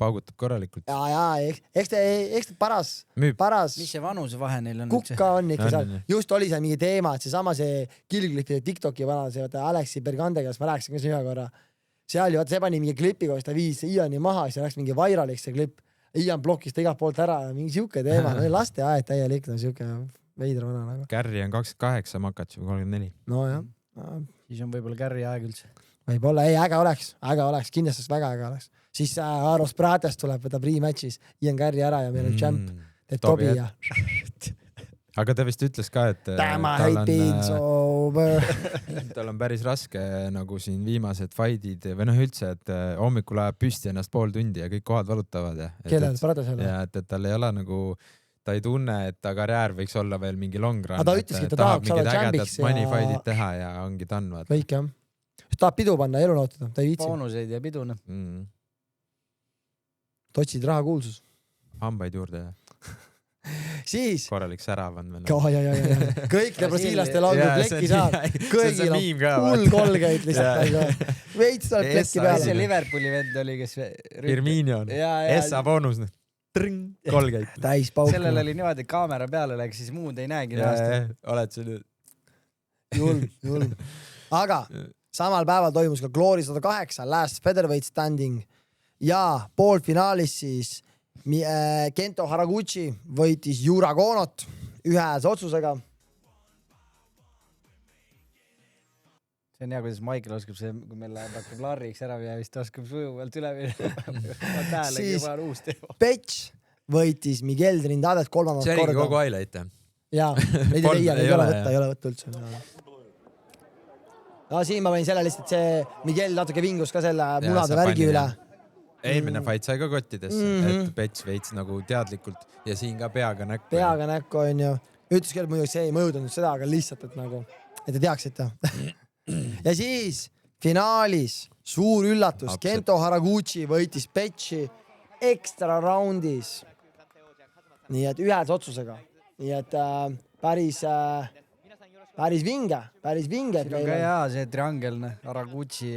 Paugutab korralikult. Eks te paras. Mis see vanuse vahe neil on? Kukka on ikka seal. Just oli seal mingi teema, et seesama see Killclipi TikToki vana, see Alexi Bergande, kes ma rääkisin ka ühe korra. Seal ju, see pani mingi klipi, kus ta viis Iani maha, siis läks mingi vairaliks see klipp. Ian blokis ta igalt poolt ära, mingi siuke teema. Laste aed täielik, siuke veidra vana. Gary on 28, Makatš 34. No jah. Siis on võib-olla Gary aeg üldse. Võib-olla, äge oleks, kindlasti väga äge oleks. Siis Aros Prates tuleb, võtab rematchis Ian Gary ära ja meil on champ, teeb Tobi ja... Aga ta vist ütles ka, et tal on päris raske nagu siin viimased fightid või üldse, et hommikul läheb püsti ennast pool tundi ja kõik kohad valutavad. Kellel? Pratesele? Ja et tal ei ole nagu... Ta ei tunne, et ta karjäär võiks olla veel mingi long run. Ta ütleski, et ta tahaks olla champiks ja... money fightid teha ja ongi done. Kõik jah. Tahab pidu panna, elu nautida, ta ei viitsi. Boonuseid ja piduna. Totsid raha kuulsus. Hambaid juurde ja. Siis. Korralik särav on. Kõikide brasiilaste laulud plekki saab. Kõigil on hull kolgeid lihtsalt. Veits tuleb plekki peale. See Liverpooli vend oli, kes... Firmino. Essa boonus. Kolgeid. Täis pauk. Sellel oli niimoodi, kaamera peale läks, siis muud ei näegi. Oled see nüüd. Julm. Aga samal päeval toimus ka Glory 108 Last Featherweight Standing ja poolfinaalis siis Kento Haraguchi võitis Yura Konot ühehäälse otsusega. See on hea, kuidas Michael oskab see, kui meil hakkab Larriks ära ja vist oskab sujuvalt üle minna. Siis Petš võitis Miguel Trindadet kolmandat korda. See oli kogu highlight. Jaa, neid ei ole võtta üldse. No siin ma võin selle lihtsalt, see Miguel natuke vingus ka selle munade värgi üle. Eelmine fight sai ka kottidesse, et Petš veits nagu teadlikult ja siin ka peaga näkku. Peaga näkku on ju. Ütles küll, muidugi see ei mõjunud seda, aga lihtsalt, et nagu, et te teaksite. Ja siis finaalis suur üllatus. Kento Haraguchi võitis Petši ekstra raundis. Nii et ühels otsusega. Nii et päris vinge. Siin on ka hea see triangelne Haraguchi,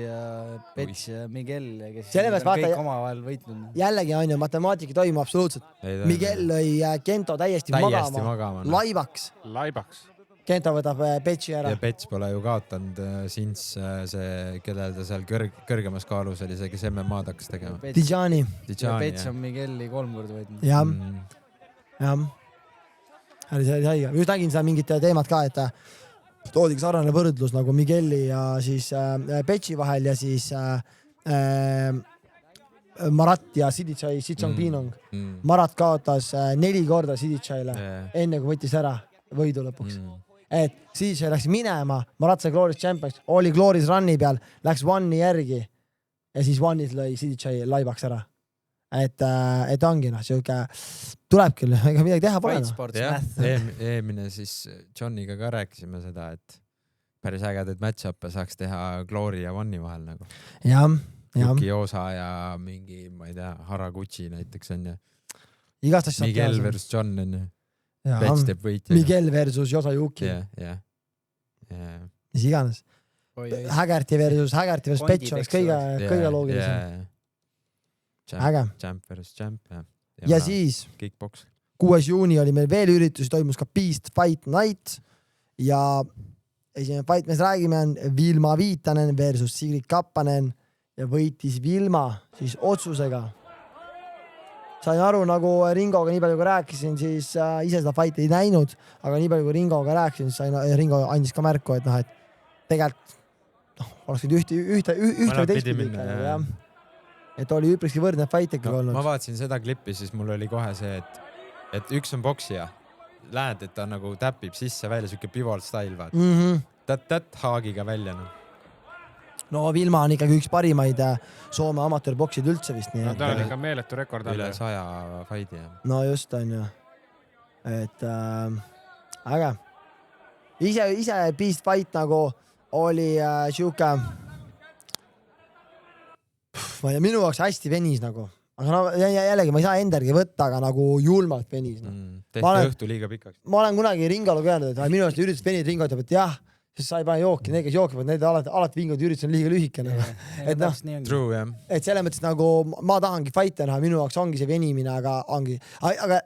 Petš ja Miguel, kes on kõik omavahel võitnud. Jällegi on ju matemaatika toimub absoluutselt. Miguel lõi Kento täiesti magama. Laibaks. Kento võtab Petši ära. Ja Petš pole ju kaotanud sinds see, kellel ta seal kõrgemas kaalus oli see, kes MMA-d hakkas tegema. Tijani. Ja Petš on Migueli 3 korda võitnud. Jah. Just nägin seda mingit teemat ka, et toodigi sarnane võrdlus nagu Migueli ja siis Petši vahel ja siis Marat ja Sidicai Sichong-Pinong. Marat kaotas 4 korda Sidicai'le enne kui võttis ära võidu lõpuks. Et Sidicai läks minema, Marat sai Glory's Champions, oli Glory's run'i peal, läks One'i järgi ja siis One'is lõi Sidicai laibaks ära. Et ongi siuke, tuleb küll, ega midagi teha pole. Eelmine siis Johniga ka rääkisime seda, et päris ägedaid match-up'e saaks teha Glory ja One'i vahel nagu. Yuki Osa ja mingi, ma ei tea, Haraguchi näiteks on ju. Miguel versus John on ju. Petš teeb võitja. Miguel versus Yosayuki. Mis iganes. Hägerti versus Petš oleks kõige loogilisem. Äge. Champ versus champ. Ja siis 6. juuni oli meil veel üritus, toimus ka Beast Fight Night ja esimene fight, mis räägime, on Vilma Viitanen versus Sigrid Kappanen ja võitis Vilma siis otsusega. Sain aru, nagu Ringoga nii palju kui rääkisin, siis ise seda fighti ei näinud, aga nii palju kui Ringoga rääkisin, siis Ringo andis ka märku, et tegelikult oleks ühte või teistpidi ikka. Et oli üpriski võrdne fight ikkagi olnud. Ma vaatasin seda klippi, siis mul oli kohe see, et üks on boksija. Lähed, et ta nagu täpib sisse välja, siuke pivot style vaat. Tät haagiga välja. No Vilma on ikkagi üks parimaid Soome amatöörboksid üldse vist. No ta on ikka meeletu rekord. Üle 100 fighti. No just on ju. Et äge. ise beast fight nagu oli siuke, minu jaoks hästi venis nagu, aga no, jällegi ma ei saa endergi võtta, aga nagu julmalt venis. Tehti õhtu liiga pikaks. Ma olen kunagi Ringalu öelnud, et minu jaoks üritas venid Ringo ütleb, et jah, sest sa ei pane jooki, need, kes jookivad, need alati vingud üritus on liiga lühikene. Et noh, et selles mõttes nagu ma tahangi fighte näha, minu jaoks ongi see venimine, aga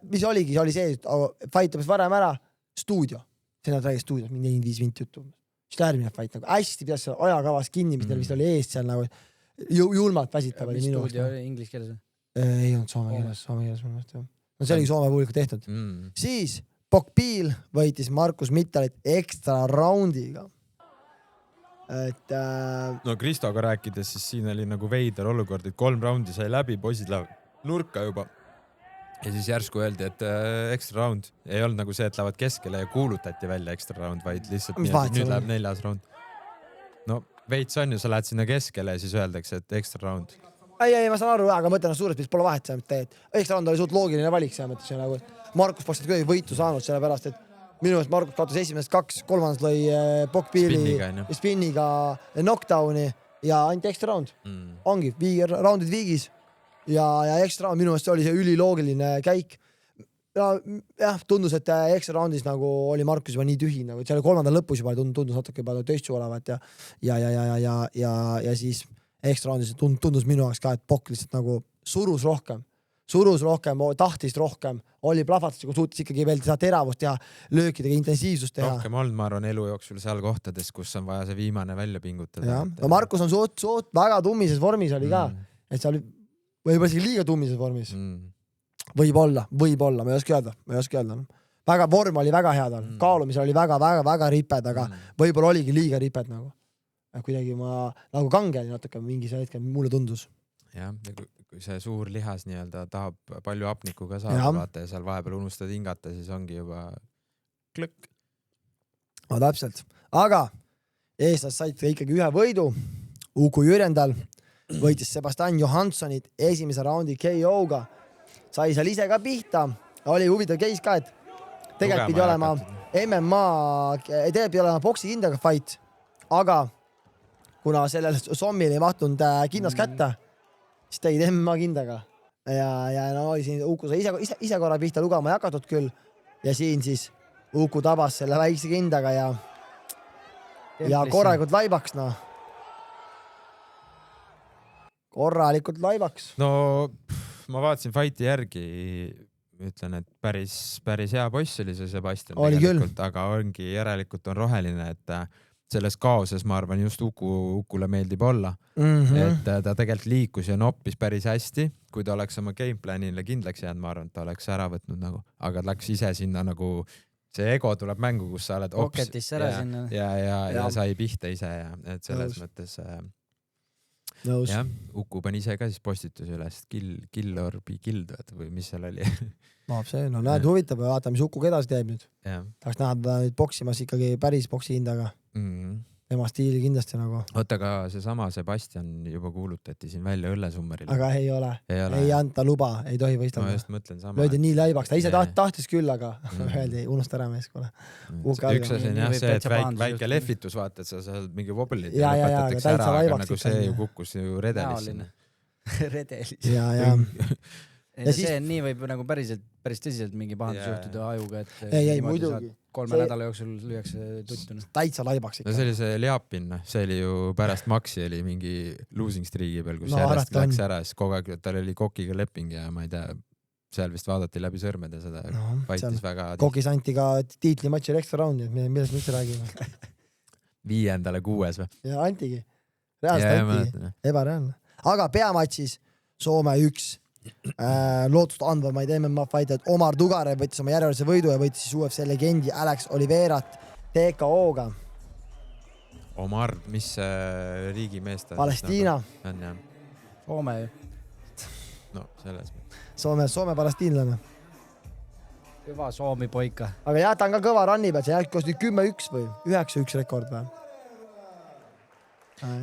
mis oligi, see oli see, et fight õpes varem ära, stuudio. See nad räägis stuudios, mingi 45 minti juttu. Siis järgmine fight nagu hästi pidas seal ajakavas kinni, mis neil vist oli eest seal nagu julmalt väsitav oli minu. Stuudio oli inglise keeles? Ei olnud soome keeles. No see oligi Soome publiku tehtud. Siis Pokpiil võitis Markus Mittalit ekstra raundiga. No Kristoga rääkides, siis siin oli nagu veider olukord, et 3 raundi sai läbi, poisid lähevad nurka juba. Ja siis järsku öeldi, et ekstra raund ei olnud nagu see, et lähevad keskele ja kuulutati välja ekstra raund, vaid lihtsalt nüüd läheb 4. raund. No veits on ju, sa lähed sinna keskele ja siis öeldakse, et ekstra raund. Ei, ma saan aru, aga mõtlen, et suures pildis pole vahet see, et ekstra raund oli suht loogiline valik see mõttes. Nagu, Markus poleks kuidagi võitu saanud selle pärast, et minu eest Markus kaotas esimesest 2, 3. lõi Pokpiili spinniga knockdowni ja ainult ekstra raund. Ongi, raundid viigis. Ja ekstra raund minu eest oli see üliloogiline käik. Jah, tundus, et ekstra raundis nagu oli Markus juba nii tühi, nagu selle 3. lõpus juba tundus natuke juba töissu olevat ja siis ekstra raundis tundus minu jaoks ka, et Pokk lihtsalt nagu surus rohkem, tahtis rohkem, oli plahvatus, kui suutis ikkagi veel seda teravust teha, löökidega intensiivsust teha. Rohkem olnud, ma arvan, elu jooksul seal kohtades, kus on vaja see viimane välja pingutada. No Markus on suht väga tummises vormis oli ka, et see oli võib-olla isegi liiga tummises vormis. Võib-olla, ma ei oska öelda. Väga vorm oli väga hea tal, kaalumisel oli väga riped, aga võib-olla oligi liiga riped nagu. Kuidagi ma nagu kange oli natuke mingis hetkel, mulle tundus. Jah, kui see suur lihas nii-öelda tahab palju hapnikku ka saada, vaata ja seal vahepeal unustad hingata, siis ongi juba klõkk. No täpselt, aga eestlas said ikkagi ühe võidu, Uku Jürjendal võitis Sebastian Johanssonit esimese raundi KO-ga. Sai seal ise ka pihta. Oli huvitav case ka, et tegelikult pidi olema MMA, tegelikult pidi olema boksi hindaga fight, aga kuna sellel sommil ei mahtunud kinnas kätte, siis tegid MMA kindaga. Ja no oli siin Uku sai ise korra pihta, lugama ei hakatud küll. Ja siin siis Uku tabas selle väikse kindaga ja korralikult laibaks, noh. Korralikult laibaks. No ma vaatasin fighti järgi, ütlen, et päris hea poiss oli see Sebastian tegelikult, aga ongi järelikult on roheline, et selles kaoses ma arvan just Ukule meeldib olla, et ta tegelikult liikus ja noppis päris hästi, kui ta oleks oma gameplanile kindlaks jäänud, ma arvan, et ta oleks ära võtnud nagu, aga ta läks ise sinna nagu see ego tuleb mängu, kus sa oled ja sai pihta ise ja et selles mõttes jah, Uku pani ise ka siis postitusi üles, kill or be killed või mis seal oli. No näed, huvitav ja vaata, mis Uku edasi teeb nüüd. Tahaks näha nüüd boksimas ikkagi päris boksi hindaga. Tema stiili kindlasti nagu. Oota, aga seesama Sebastian juba kuulutati siin välja õllesummerile. Aga ei ole. Ei anta luba, ei tohi võistelda. Ma just mõtlen sama. Löödi nii laibaks, ta ise tahtis küll, aga öeldi, unusta ära mees, kuule. Üks asi on jah see, et väike lehvitus vaata, et sa saad mingi wobbelid ja lõpetatakse ära, aga nagu see ju kukkus ju redelisse. Redelisse. Ja see nii võib nagu päris tõsiselt mingi pahandus juhtuda ajuga, et ei, muidugi. 3 nädala jooksul lüüakse tuttuna. Täitsa laibaks ikka. No see oli see Leapin, see oli ju pärast Maxi oli mingi losing streagi peal, kus järjest läks ära, siis kogu aeg tal oli Kokiga leping ja ma ei tea, seal vist vaadati läbi sõrmede seda faitis väga. Kokis anti ka tiitlimatšil ekstra raundi, et millest me üldse räägime. 5.6 või? Ja antigi. Reaalselt antigi. Ebareaalne. Aga peamatšis Soome 1 lootust andvamaid MMA fighter Omar Tugarev võttis oma järjevälise võidu ja võttis siis UFC legendi Alex Oliverat TKO-ga. Omar, mis riigi meest? Palestiina. On jah. Soome ju. No, selles. Soome palestiinlane. Hüva Soomi poika. Aga jah, ta on ka kõva ranni peal, see jälgis 10-1 või 9-1 rekord või?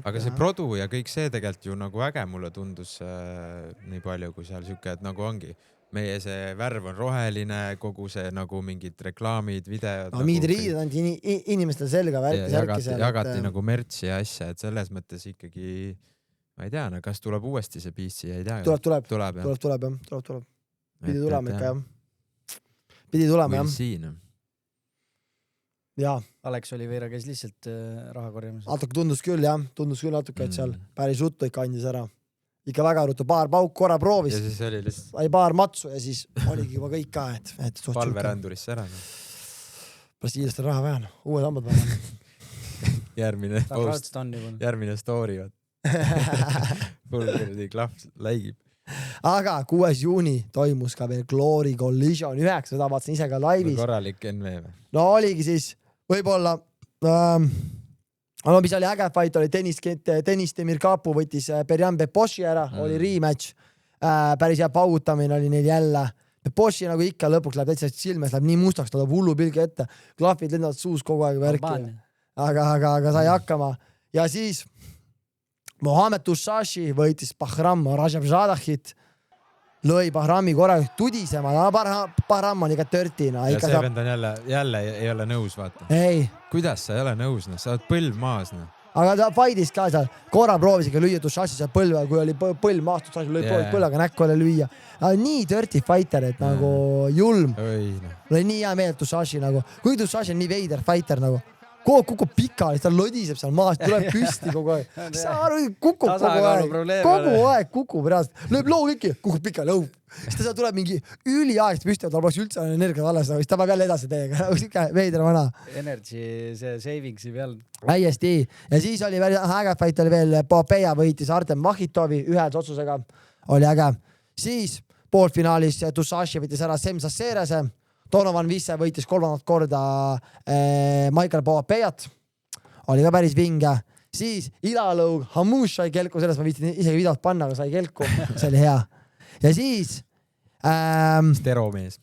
Aga see produ ja kõik see tegelikult ju nagu äge mulle tundus nii palju, kui seal siuke, et nagu ongi. meie see värv on roheline, kogu see nagu mingid reklaamid, videod. No, mingid riided anti inimestel selga värki. Jagati nagu mertsi ja asja, et selles mõttes ikkagi, ma ei tea, kas tuleb uuesti see PC, ei tea. Tuleb. Pidi tulema ikka, jah. Pidi tulema, jah. Või siin. Jaa. Alex Oliveira käis lihtsalt raha korjamas. Natuke tundus küll, natuke, et seal päris ruttu ikka andis ära. Ikka väga ruttu, paar pauk korra proovis. Ja siis oli lihtsalt... Sai paar matsu ja siis oligi juba kõik ka, et palverändurisse ära. Brasiilastel raha vähe, uued hambad vähe. järgmine story. Pulverdi klahv läigib. Aga 6. juuni toimus ka veel Glory Collision 9, seda vaatasin ise ka laivis. Korralik NV. No oligi siis, võib-olla... mis oli äge fight, oli Deniss Demirkapu võttis Perjan Beposhi ära, oli rematch. Päris hea paugutamine oli neil jälle. Beposhi nagu ikka lõpuks läheb täitsa silmes, läheb nii mustaks, ta tuleb hullu pilge ette. Klahvid lendavad suus kogu aeg värki. Aga sai hakkama. Ja siis Mohamed Ushashi võitis Bahram Rajabzadahit. Lõi Bahrami korra tudisema. Bahram on ikka törtina. Ja see vend on jälle ei ole nõus, vaata. Ei. Kuidas sa ei ole nõus? Sa oled põlv maas. Aga ta fight'is ka seal. Korra proovis ikka lüüa Ushashi seal põlve, kui oli põlv maast, Ushashi lõi põlvaga näkku oli lüüa. Nii dirty fighter, et nagu julm. Lõi nii hea meel, et Ushashi nagu. Kuid Ushashi on nii veider fighter nagu. Kukub pikali, ta lodiseb seal maast, tuleb püsti kogu aeg. Sa aru, kukub kogu aeg, kukub reaalselt. Lööb loo kõiki, kukub pikali, siis ta tuleb mingi üliaegst püsti, tal poleks üldse energiat alles, siis ta peab jälle edasi teiega. Veidra vana. Energy, see savingsi peal. Häiesti. Ja siis oli veel äge fight, oli veel Popeja võitis Artem Mahitovi ühels otsusega. Oli äge. Siis poolfinaalis Ushashi võitis ära Sem Saserese. Donovan Visse võitis 3. korda Michael Popejat. Oli ka päris vinge. Siis Ilalõug Hamush sai kelku, sellest ma viitsin isegi videot panna, aga sai kelku. See oli hea. Ja siis Steromees.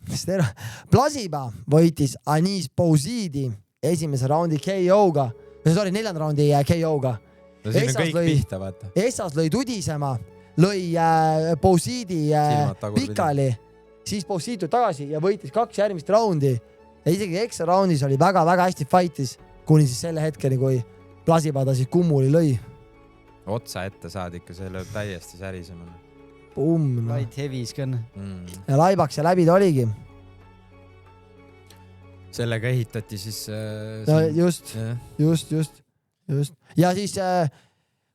Plasiba võitis Anis Bouzidi esimese raundi KO-ga. Sorry, 4. raundi KO-ga. No siin on kõik pihta, vaata. Essas lõi tudisema, lõi Bouzidi pikali. Siis Bouzid tagasi ja võitis 2 järgmist raundi. Ja isegi ekstra raundis oli väga-väga hästi fightis, kuni siis selle hetkeni, kui Plasiba ta siis kummuli lõi. Otsa ette saad ikka, see lööb täiesti särisemana. Light heavy's ka. Ja laibaks ja läbi ta oligi. Sellega ehitati siis... Just. Ja siis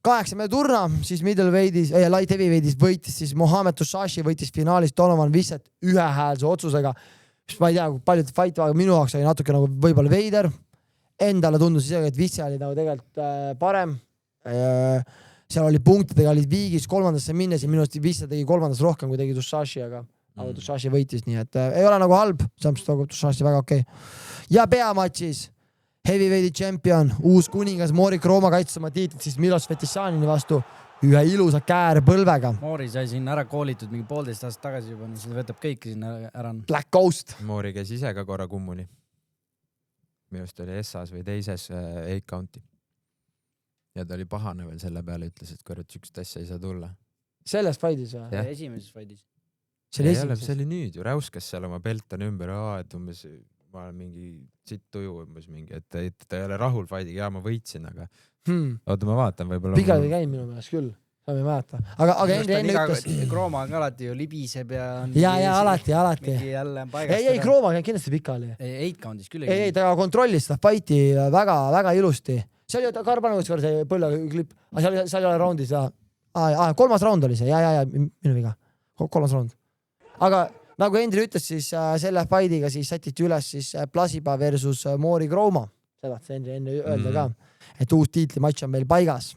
8 turna, siis middleweight'is, light heavyweight'is võitis siis Mohamed Ushashi võitis finaalis Donovan Visset ühehäälse otsusega. Ma ei tea, paljud fight, aga minu jaoks oli natuke nagu võib-olla veider. Endale tundus isegi, et Visse oli nagu tegelikult parem. Seal oli punktidega, olid viigis 3. minnes ja minu arust Visse tegi 3. rohkem, kui tegi Ushashi, aga Ushashi võitis, nii et ei ole nagu halb. Ushashi väga okei. Ja peamatšis heavyweighti champion, uus kuningas Mori Krooma kaitses oma tiitlit siis Milos Fetissanini vastu ühe ilusa käärpõlvega. Mori sai siin ära koolitud mingi 1,5 aastat tagasi juba, nii see võtab kõiki sinna ära. Black Ghost. Mori käis ise ka korra kummuli. Minust oli Essas või teises 8 counti. Ja ta oli pahane veel selle peale, ütles, et korrat üks asja ei saa tulla. Selles fight'is või? Esimeses fight'is. See oli nüüd ju, räuskas seal oma peltan ümber, et umbes ma olen mingi sitt-tuju umbes mingi, et ta ei ole rahul fightiga, ma võitsin, aga oota, ma vaatan võib-olla. Pikali käin minu meelest küll, saame määrata. Aga enne ütles... Krooma on alati ju libiseb ja... Ja, alati. Ei, Krooma käin kindlasti pikali. 8 count'is küll. Ei, ta kontrollis seda fighti väga ilusti. See oli Karbanovitš korda see põlleklip, aga seal ei ole roundis. 3. round oli see, ja, minu viga. 3. round. Aga nagu Hendri ütles, siis selle fightiga siis sätiti üles siis Plasiba versus Mori Krooma. Seda Hendri enne öelda ka, et uus tiitlimatš on meil paigas.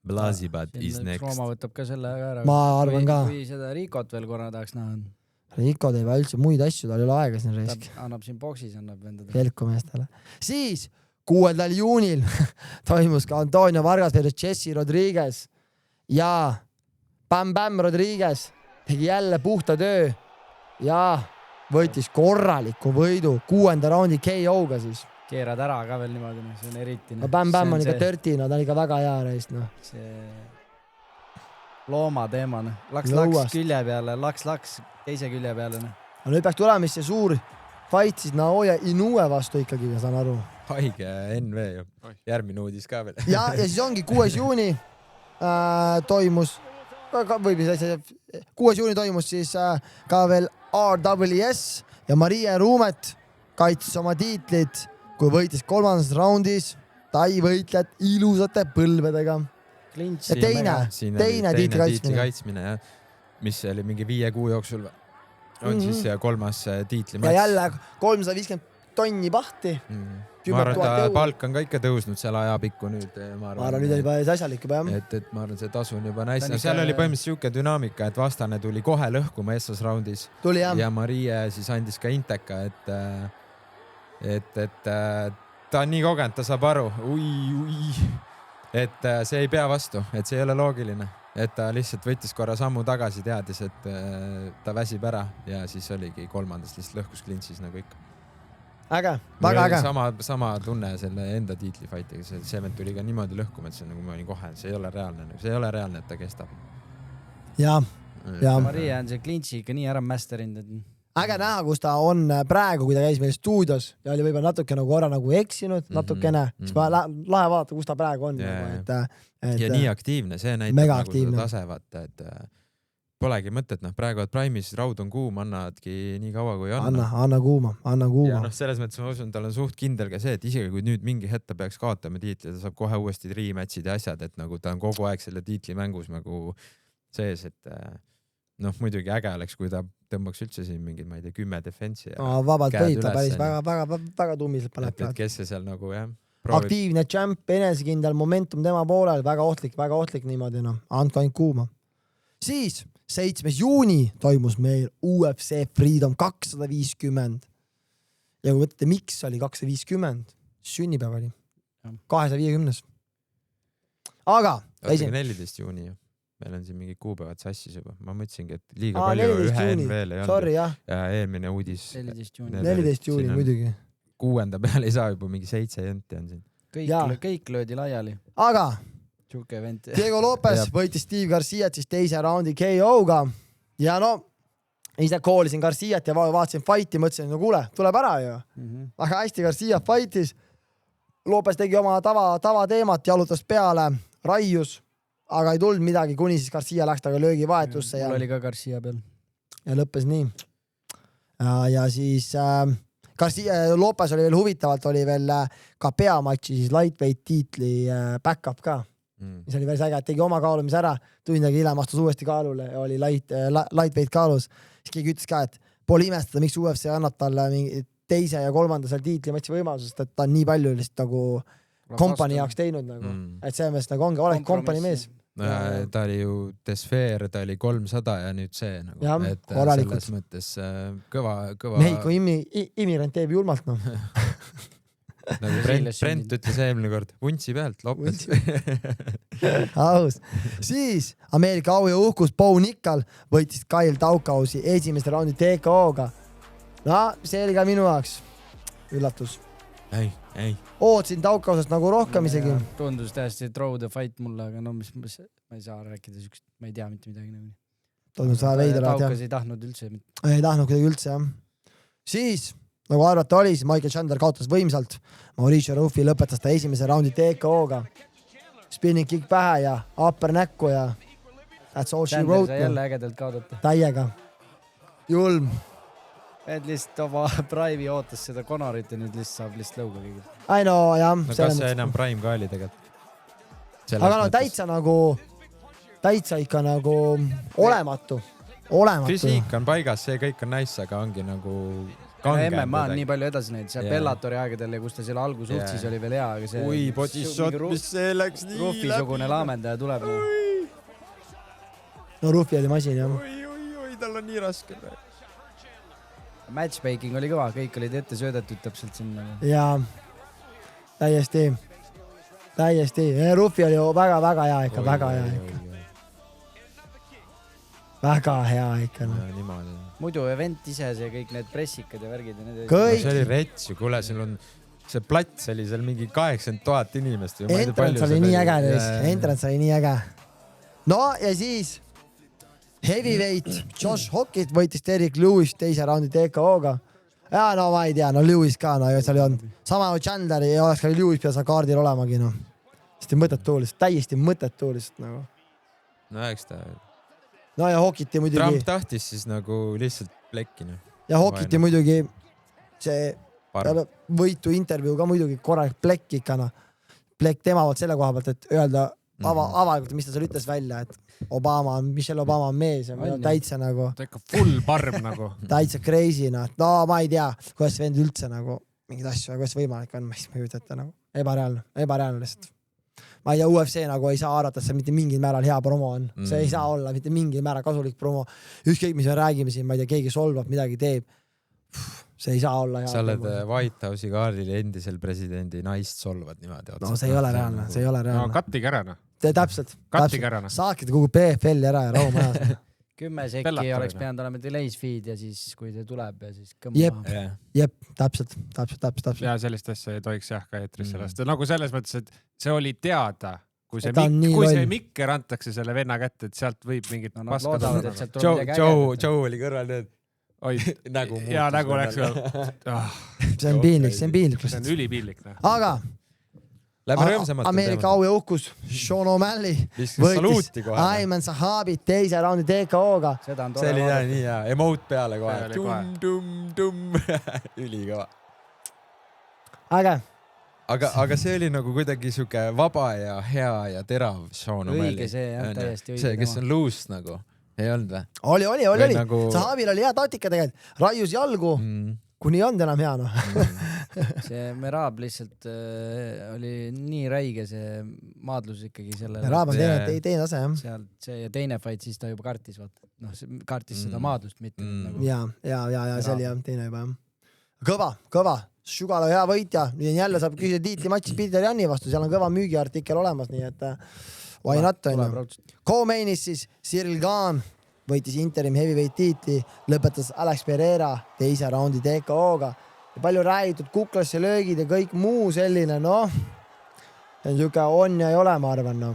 Plasiba is next. Krooma võtab ka selle ära. Ma arvan ka. Kui seda Rikot veel korra tahaks näha. Riko teeb üldse muid asju, tal ei ole aega siin reisk. Annab siin boksis, annab vendada. Kelku meestele. Siis 6. juunil toimus ka Antonio Vargas versus Jesse Rodriguez ja Bam Rodriguez tegi jälle puhta töö ja võitis korraliku võidu 6. raundi KO-ga siis. Keerad ära ka veel niimoodi, see on eriti. No Bam on ikka törtina, ta on ikka väga hea reist. See looma teema, laks külje peale, laks teise külje peale. Aga nüüd peaks tulema see suur fight siis Naoya Inoue vastu ikkagi, ma saan aru. Haige NV ju. Järgmine uudis ka veel. ja siis ongi 6. juuni toimus, 6. juuni toimus siis ka veel RWS ja Maria Ruumet kaitses oma tiitlit, kui võitis 3. raundis Tai võitlejad ilusate põlvedega. Ja teine tiitli kaitsmine, mis oli mingi 5 kuu jooksul on siis 3. tiitli. Ja jälle 350 tonni pahti. Ma arvan, et palk on ka ikka tõusnud selle ajapikku nüüd. Ma arvan, nüüd oli juba asjalik juba, jah. Et ma arvan, see tasu on juba nice. Seal oli põhimõtteliselt siuke dünaamika, et vastane tuli kohe lõhkuma SS raundis. Tuli, jah. Ja Marie siis andis ka inteka, et ta on nii kogenud, ta saab aru. Et see ei pea vastu, et see ei ole loogiline. Et ta lihtsalt võttis korra sammu tagasi, teadis, et ta väsib ära ja siis oligi 3. lihtsalt lõhkus klintsis nagu ikka. Äge, väga äge. Sama tunne selle enda tiitlifightiga, see Cement tuli ka niimoodi lõhkuma, et see nagu ma olin kohe, see ei ole reaalne, et ta kestab. Ja. Maria on see klintsi ikka nii ära masterinud. Äge näha, kus ta on praegu, kui ta käis meil stuudios ja oli võib-olla natuke nagu korra nagu eksinud, natukene. Siis lahe vaadata, kus ta praegu on. Ja nii aktiivne, see näitab nagu seda tasevat, et polegi mõtet, praegu Prime'is raud on kuum, annadki nii kaua kui on. Anna kuuma. Ja selles mõttes ma usun, tal on suht kindel ka see, et isegi kui nüüd mingi hetk ta peaks kaotama tiitli, ta saab kohe uuesti rematchid ja asjad, et nagu ta on kogu aeg selle tiitli mängus nagu sees, et muidugi äge oleks, kui ta tõmbaks üldse siin mingid, ma ei tea, 10 defensi. Vabalt võid, ta päris väga tummiselt paneb. Et kes see seal nagu, jah. Aktiivne champ, enesekindel momentum tema poolel, väga ohtlik niimoodi, andke ainult kuuma. Siis 7. juuni toimus meil UFC Freedom 250. Ja kui võtate, miks oli 250? Sünnipäev oli. 250. Aga... 14. juuni ju. Meil on siin mingi kuupäevad sassis juba. Ma mõtlesingi, et liiga palju ühe NV-l ei olnud. Sorry, jah. Ja eelmine uudis... 14. juuni muidugi. 6. peal ei saa juba mingi 7 jänti on siin. Kõik löödi laiali. Aga Diego Lopez võitis Steve Garciat siis teise raundi KO-ga ja ise koolisin Garciat ja vaatasin fighti, mõtlesin, kuule, tuleb ära ju. Väga hästi Garcia fightis. Lopez tegi oma tavateemat, jalutas peale, raius, aga ei tulnud midagi, kuni siis Garcia läks taga löögi vahetusse. Mul oli ka Garcia peal. Ja lõppes nii. Ja siis Lopez oli veel huvitavalt, oli veel ka peamatši, siis lightweight tiitli back-up ka. Mis oli päris äge, et tegi oma kaalumise ära, tundagi hiljem astus uuesti kaalule ja oli lightweight kaalus. Siis keegi ütles ka, et pole imestada, miks UFC annab talle teise ja 3. tiitlimatši võimalusest, et ta on nii palju lihtsalt nagu kompani jaoks teinud nagu. Et see mees nagu ongi, olegi kompani mees. Ta oli ju Desfer, ta oli 300 ja nüüd see nagu. Ja, selles mõttes kõva. Mehiko immigrant teeb julmalt, Nagu Brent ütles eelmine kord, vuntsi pealt, Lopez. Aus. Siis Ameerika au ja uhkus Bo Nickal võitis Kyle Daukausi esimeste raundi TKO-ga. See oli ka minu jaoks üllatus. Ei. Ootsin Daukausest nagu rohkem isegi. Tundus tähesti throw the fight mulle, aga ma ei saa rääkida sükst, ma ei tea mitte midagi. Tundus väga veider. Daukas ei tahtnud üldse. Ei tahtnud kuidagi üldse, jah. Siis nagu arvata oli, siis Michael Chandler kaotas võimsalt. Mauricio Ruffi lõpetas ta esimese raundi TKO-ga. Spinning kick pähe ja upper näkku ja that's all she wrote. Chandler sai jälle ägedalt kaodata. Täiega. Julm. Et lihtsalt oma Prime'i ootas seda Conorit ja nüüd lihtsalt saab lihtsalt lõuga kõigil. Ai no, jah. Kas see enam Prime ka oli tegelikult? Aga täitsa ikka nagu olematu. Füsiik on paigas, see kõik on nice, aga ongi nagu... MMA on nii palju edasi neid, seal Bellatori aegadel ja kus ta selle algus siis oli veel hea, aga see potishot, mis see läks nii Ruffi-sugune laamendaja tuleb. No Ruffi oli masin, jah. Tal on nii raske. Matchmaking oli kõva, kõik olid ette söödetud täpselt sinna. Jaa, täiesti. Ruffi oli väga hea ikka, väga hea ikka. Väga hea ikka. Muidu event ise, see kõik need pressikad ja värgid. See oli rets ju, kuule, seal on see plats oli seal mingi 80 000 inimest. Entrance oli nii äge. no ja siis heavyweight Josh Hockit võitis Derek Lewis teise raundi TKO-ga. Ja no ma ei tea, no Lewis ka, no seal ei olnud. Sama Chandler ei oleks ka Lewis peal seal kaardil olemagi, no. Täiesti mõttetu lihtsalt nagu. No eks ta... No ja Hockiti muidugi... Trump tahtis siis nagu lihtsalt plekki, no. Ja Hockiti muidugi see võitu intervjuu ka muidugi korralik plekk ikka, no. Plekk tema poolt selle koha pealt, et öelda avalikult, mis ta seal ütles välja, et Michelle Obama on mees ja täitsa nagu... Ta ikka full barb nagu. Täitsa crazy, no. No ma ei tea, kuidas vend üldse nagu mingid asju, kuidas võimalik on, ma ei ütle, et nagu ebareaalne lihtsalt. Ma ei tea, UFC nagu ei saa arvata, et see mitte mingil määral hea promo on. See ei saa olla mitte mingil määral kasulik promo. Ükskõik, mis me räägime siin, ma ei tea, keegi solvab, midagi teeb. See ei saa olla hea. Sa oled White House'i kaardil endisel presidendi naist solvad niimoodi. No see ei ole reaalne, see ei ole reaalne. No kattige ära, no. Täpselt. Saakide kogu PFL ära ja rahu majas. 10 sekki oleks pidanud olema delays feed ja siis, kui see tuleb ja siis kõmma. Jep, täpselt. Ja sellist asja ei tohiks jah ka eetrisse lasta. Nagu selles mõttes, et see oli teada, kui see mikker antakse selle venna kätte, et sealt võib mingit paska tulla. Joe oli kõrval need. Ja nägu läks. See on piinlik. See on ülipiinlik. Aga Ameerika au ja uhkus Sean O'Malley võitis Ayman Sahabi teise raundi TKO-ga. See oli nii hea. Emote peale kohe. Tum. Ülikõva. Aga see oli nagu kuidagi siuke vaba ja hea ja terav Sean O'Malley. Õige see, jah, täiesti õige. See, kes on loose nagu. Ei olnud või? Oli. Sahabil oli hea taktika tegelikult. Raius jalgu. Kuni on enam hea, noh. See Merab lihtsalt oli nii räige see maadlus ikkagi sellele. Merab on teine tase, jah. Sealt see teine fight, siis ta juba kartis, vaata. Noh, kartis seda maadlust, mitte nagu... Ja, see oli jah, teine juba, jah. Kõva. Šugala hea võitja. Nüüd jälle saab küsida tiitlimatši Peter Janni vastu. Seal on kõva müügiartikkel olemas, nii et why not, on ju. Co-mainis siis Cyril Gahn võitis interim heavyweight tiitli, lõpetas Alex Pereira teise raundi TKO-ga. Ja palju räägitud kuklasse löögid ja kõik muu selline, noh. See on siuke on ja ei ole, ma arvan, noh.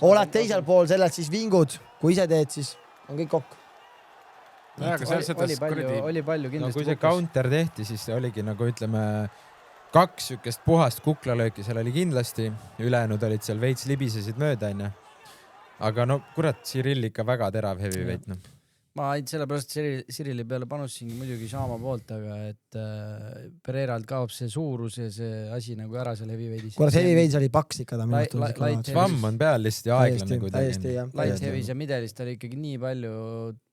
Oled teisel pool sellelt siis vingud, kui ise teed, siis on kõik kokk. Oli palju kindlasti. No kui see counter tehti, siis oligi nagu ütleme 2 sükest puhast kuklalööki, seal oli kindlasti. Ülejäänud olid seal veits libisesid mööda, enne. Aga no kurat, Cyril ikka väga terav heavyweight, noh. Ma sellepärast Cyrilli peale panusingi muidugi Shama poolt, aga et Pereiralt kaob see suurus ja see asi nagu ära seal heavyweightis. Kurat, heavyweightis oli paks ikka ta Svamm on peal lihtsalt ja aeglane kuidagi. Light heavy's ja midelist oli ikkagi nii palju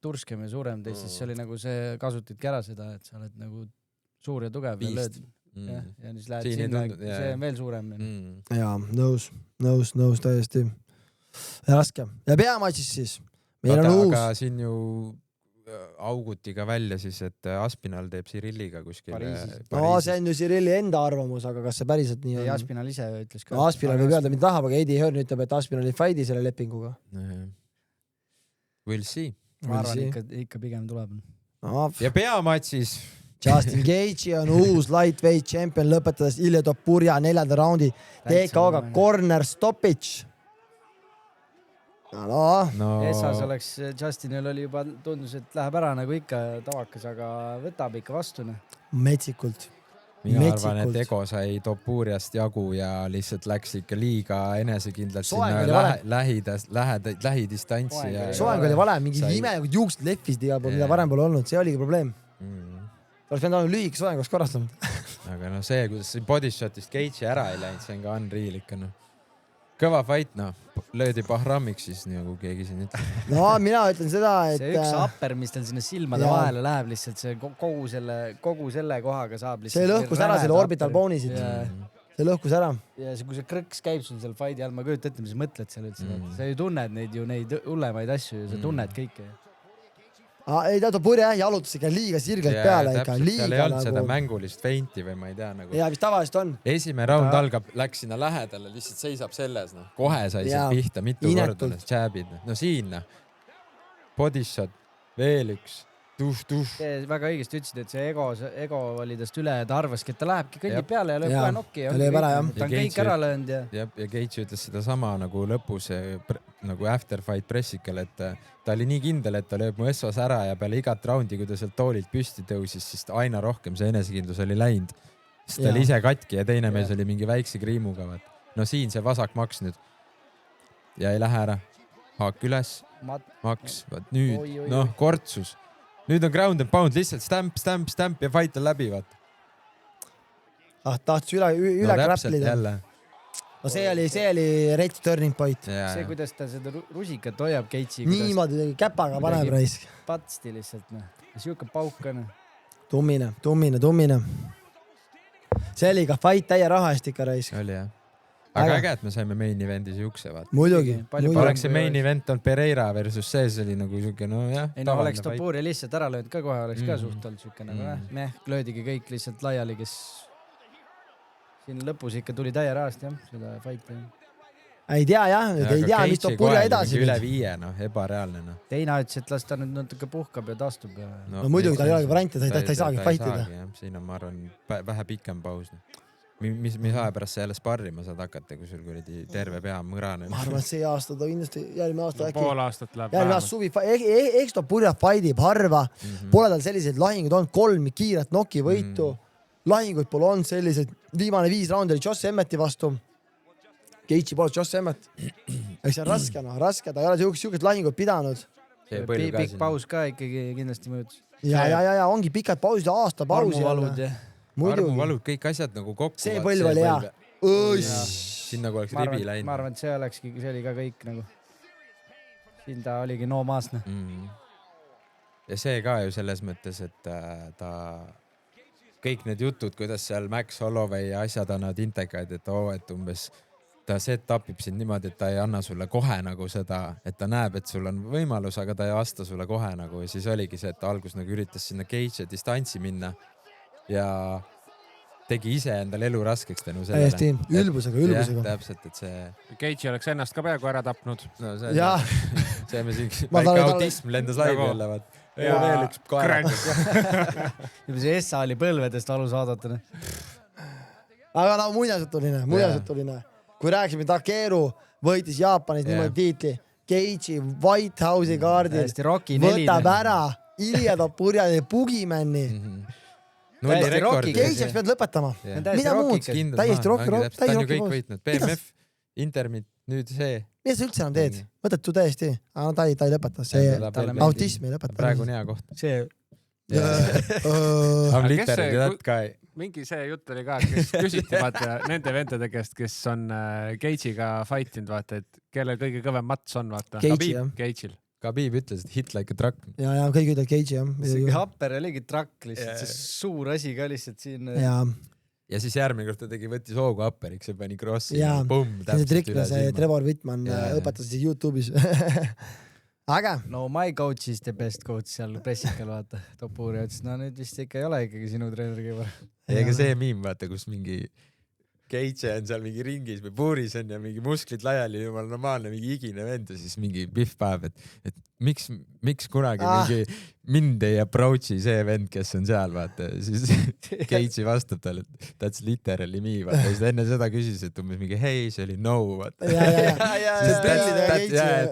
turskem ja suurem teist, siis see oli nagu see kasutidki ära seda, et sa oled nagu suur ja tugev ja lööd. Ja siis lähed sinna, see on veel suurem. Jaa, nõus täiesti. Raske. Ja peamatšis siis. Meil on uus. Aga siin ju auguti ka välja siis, et Aspinal teeb Cyrilliga kuskil Pariisis. No see on ju Cyrilli enda arvamus, aga kas see päriselt nii on? Ei, Aspinal ise ütles ka. No Aspinal võib öelda, mida tahab, aga Eddie Hearn ütleb, et Aspinal ei fighti selle lepinguga. We'll see. Ma arvan, ikka pigem tuleb. Ja peamatšis Justin Gaethje on uus lightweight champion, lõpetades Ilja Topuria 4. raundi TKO-ga corner stoppage. Essas oleks, Justinil oli juba tundus, et läheb ära nagu ikka tavakas, aga võtab ikka vastu. Metsikult. Mina arvan, et Ego sai Topuriast jagu ja lihtsalt läks ikka liiga enesekindlalt sinna lähidistantsi. Soeng oli vale, mingi ime juuksed lehvist igal pool, mida varem pole olnud, see oligi probleem. Oleks pidanud olema lühik soeng, oleks korrastanud. Aga no see, kuidas bodyshotist Gaethje ära ei läinud, see on ka unreal ikka, noh. Kõva fight, noh. Löödi Bahramiks siis, nagu keegi siin ütleb. No, mina ütlen seda, et... See üks upper, mis tal sinna silmade vahele läheb lihtsalt, see kogu selle kohaga saab lihtsalt... See lõhkus ära selle orbital bone'isid. See lõhkus ära. Ja kui see krõks käib sul seal fighti all, ma kujuta ette, mis mõtled seal üldse. Sa ju tunned neid hullemaid asju ja sa tunned kõike. Ei, ta Topuri jalutas ikka liiga sirgelt peale ikka. Seal ei olnud seda mängulist feinti või ma ei tea nagu. Ja, mis tavaliselt on. Esimene round algab, läks sinna lähedale, lihtsalt seisab selles. Kohe sai seal pihta, mitu korda jääbid. No siin, bodyshot, veel üks, tuh. Väga õigesti ütlesid, et see ego oli tast üle ja ta arvaski, et ta lähebki kõnnib peale ja lööb kohe nokki. Ta on kõik ära löönud. Ja Gaethje ütles seda sama nagu lõpus nagu after fight pressikal, et ta oli nii kindel, et ta lööb mu essos ära ja peale igat raundi, kui ta sealt toolilt püsti tõusis, siis aina rohkem see enesekindlus oli läinud. Siis ta oli ise katki ja teine mees oli mingi väikse kriimuga. No siin see vasak maks nüüd. Ja ei lähe ära. Haak üles. Maks. Nüüd, kortsus. Nüüd on ground and pound, lihtsalt stamp ja fight on läbi, vaat. Tahtis üle kräplida. No see oli Reds turning point. See, kuidas ta seda rusikat hoiab Gate'i. Niimoodi käpaga paneb raisk. Patsti lihtsalt. Siuke paukane. Tummine. See oli ka fight täie raha eest ikka raisk. Oli jah. Aga äge, et me saime main event'i siukse, vaat. Muidugi. Oleks see main event on Pereira versus see oli nagu siuke, no jah. Ei no oleks Topuri lihtsalt ära löönud ka kohe, oleks ka suht olnud siuke nagu löödigi kõik lihtsalt laiali, kes siin lõpus ikka tuli täie rahast jah, seda fighti. Ei tea jah, ei tea, mis Topuria edasi. Üle 5, ebareaalne. Teina ütles, et las ta nüüd natuke puhkab ja taastub. No muidugi ta ei olegi variante, ta ei saagi fightida. Siin on, ma arvan, vähe pikem paus. Mis aja pärast sa jälle sparrima saad hakata, kui sul kuradi terve pea mõrane. Ma arvan, see aasta ta kindlasti järgmine aasta äkki. Pool aastat läheb. Järgmine aasta suvi. Eks Topuria fightib harva. Pole tal sellised lahingud on 3 kiiret noki võitu. Lahinguid pole on sellised. Viimane 5 raundi oli Josh Emmeti vastu. Gate'i poolt Josh Emmet. Eks see on raske. Ta ei ole siukest lahingut pidanud. Pikk paus ka ikkagi kindlasti mõjutus. Ja, ongi pikad pausid, aasta pausi. Armuvalud, kõik asjad nagu kokku. See põlv oli hea. Siin nagu oleks ribi läinud. Ma arvan, et see oli ka kõik nagu. Siin ta oligi noomaasne. Ja see ka ju selles mõttes, et ta kõik need jutud, kuidas seal Max Holloway ja asjad annavad intekaid, et umbes ta set-upib sind niimoodi, et ta ei anna sulle kohe nagu seda, et ta näeb, et sul on võimalus, aga ta ei vasta sulle kohe nagu. Ja siis oligi see, et ta algus nagu üritas sinna Cage distantsi minna ja tegi ise endale elu raskeks tänu sellele. Hästi, ülbusega. Jah, täpselt, et see... Cage oleks ennast ka peaaegu ära tapnud. No see me siin väike autism lendas laivi jälle, vaat. Ja veel üks kaera. Juba see Essa oli põlvedest alus vaadata. Aga no muinasutuline. Kui rääkisime Takeru, võitis Jaapanis niimoodi tiitli. Cage'i White House'i kaardil võtab ära Ilja Topuria ja Bugimani. Cage jääks pead lõpetama. Mida muud? Täiesti rock. Ta on ju kõik võitnud. BMF, Intermit, nüüd see. Mida sa üldse enam teed? Võtad tu täiesti? Aga ta ei lõpeta. See autism ei lõpeta. Praegu on hea koht. See... I'm literally that guy. Mingi see jutt oli ka, kes küsiti vaata nende vendade käest, kes on Cage'iga fightinud, vaata, et kellel kõige kõvem mats on, vaata. Cage'il. Khabib ütles, et hit like a truck. Ja, kõik ütled Cage'i, jah. See happer oligi truck lihtsalt, see suur asi ka lihtsalt siin. Ja siis järgmine kord ta võttis hoogu happeriks ja pani crossi. Ja, see trikk, see Trevor Whitman õpetas siis YouTube'is. Aga? No my coach is the best coach seal pressikal, vaata. Topuria ütles, no nüüd vist ikka ei ole ikkagi sinu treeneriga juba. Ega see miim, vaata, kus mingi Cage on seal mingi ringis või puuris on ja mingi musklid laiali, jumal normaalne, mingi igine vend ja siis mingi Biff päev, et miks kunagi mingi mind ei approach'i see vend, kes on seal, vaata. Siis Cage'i vastab talle, et that's literally me, vaata. Ja siis enne seda küsis, et umbes mingi hei, see oli no, vaata.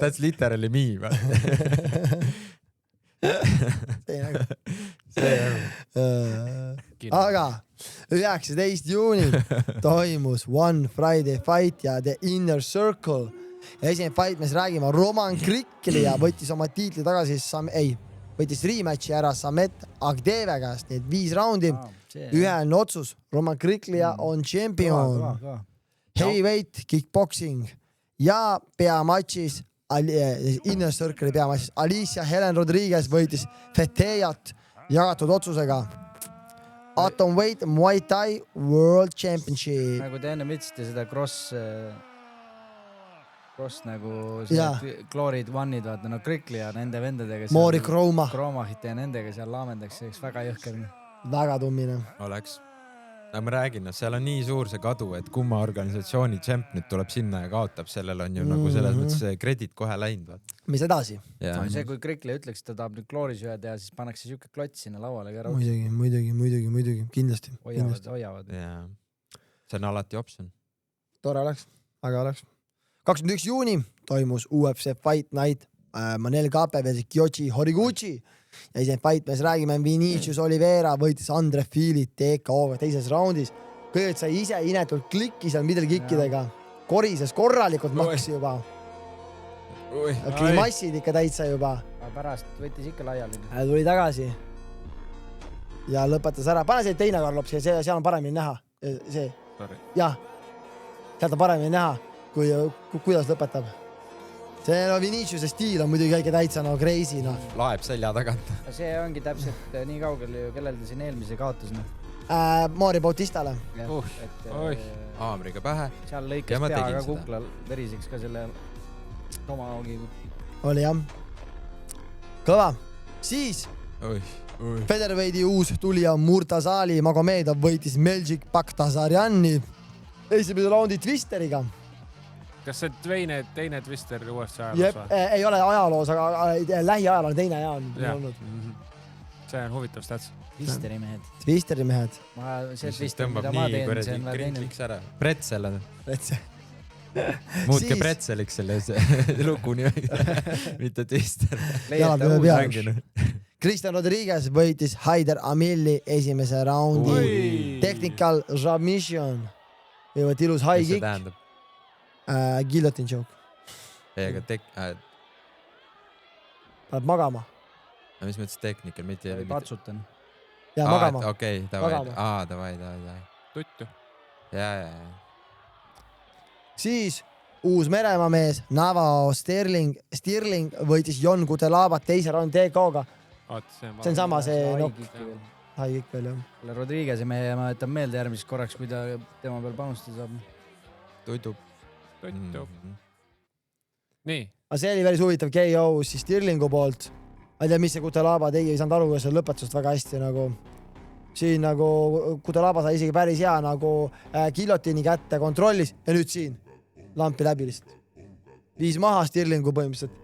That's literally me, vaata. Aga 19. juunil toimus One Friday Fight ja The Inner Circle. Ja esimene fight, mis räägime, Roman Kriklia võttis oma tiitli tagasi, võttis rematchi ära Samet Agdeve käest, need 5 raundi, üheline otsus. Roman Kriklia on champion. Heavyweight kickboxing ja peamatšis Inner Circle'i peamatšis Alicia Helen Rodriguez võitis Fetejat jagatud otsusega. Atomweight Muay Thai World Championship. Nagu te enne ütlesite seda cross nagu Glorid One'id, vaata, no Krikli ja nende vendadega. Mori Kroma. Kromahite ja nendega seal laamendaks, see oleks väga jõhker. Väga tummine. Oleks. Aga ma räägin, seal on nii suur see kadu, et kumma organisatsiooni tšemp nüüd tuleb sinna ja kaotab, sellel on ju nagu selles mõttes see kredit kohe läinud. Mis edasi? See, kui Krikli ütleks, ta tahab nüüd Gloris ühe teha, siis pannakse siuke klots sinna lauale ka raud. Muidugi, kindlasti. Hoiavad. See on alati optsioon. Tore oleks, aga oleks. 21 juuni toimus UFC Fight Night Manel Kape versus Kyoji Horiguchi ja ise fight, me räägime Vinicius Oliveira võitis Andre Filit TKO-ga teises raundis. Kõigepealt sai ise inetult klikki seal middle kickidega, korises korralikult maksi juba. Grimassid ikka täitsa juba. Pärast võttis ikka laiali. Tuli tagasi ja lõpetas ära. Pane see teine Karlops ja seal on paremini näha. See. Jah, sealt on paremini näha, kuidas lõpetab. See Viniciuse stiil on muidugi kõige täitsa crazy. Laeb selja tagant. See ongi täpselt nii kaugel, kellel ta siin eelmise kaotas. Mario Bautistale. Haamriga pähe. Seal lõikes peaga kuklal veriseks ka selle tomahawki. Oli jah. Kõva. Siis Featherweight'i uus tulija Murtazali Magomedov võitis Meljik Bakhtasarjani esimese raundi twisteriga. Kas see teine twister UFC ajaloos või? Ei ole ajaloos, aga lähiajal on teine aja olnud. See on huvitav stats. Twisteri mehed. See twister, mida ma teen, see on väga teine. Pretzel on. Muutke pretzeliks selle lugu mitte twister. Christian Rodriguez võitis Haider Amili esimese raundi. Technical submission. Võivad ilus high kick. Guillotine choke. Paneb magama. Mis mõttes technical? Patsutan. Ja magama. Okei, davai. Tuttu. Ja. Siis uus Meremaa mees Navao Stirling võitis Jon Kutelabat teise raundi TKO-ga. See on sama see nokk. High kick veel jah. Rodriguez mehe ma jätan meelde järgmiseks korraks, kui ta tema peal panustada saab. Tuttu. Nii. Aga see oli päris huvitav KO siis Stirlingu poolt. Ma ei tea, mis see Kutelaba tegi, ei saanud aru, kuidas see lõpetusest väga hästi siin Kutelaba sai isegi päris hea guillotini kätte kontrollis ja nüüd siin lampi läbi lihtsalt. Viis maha Stirlingu põhimõtteliselt.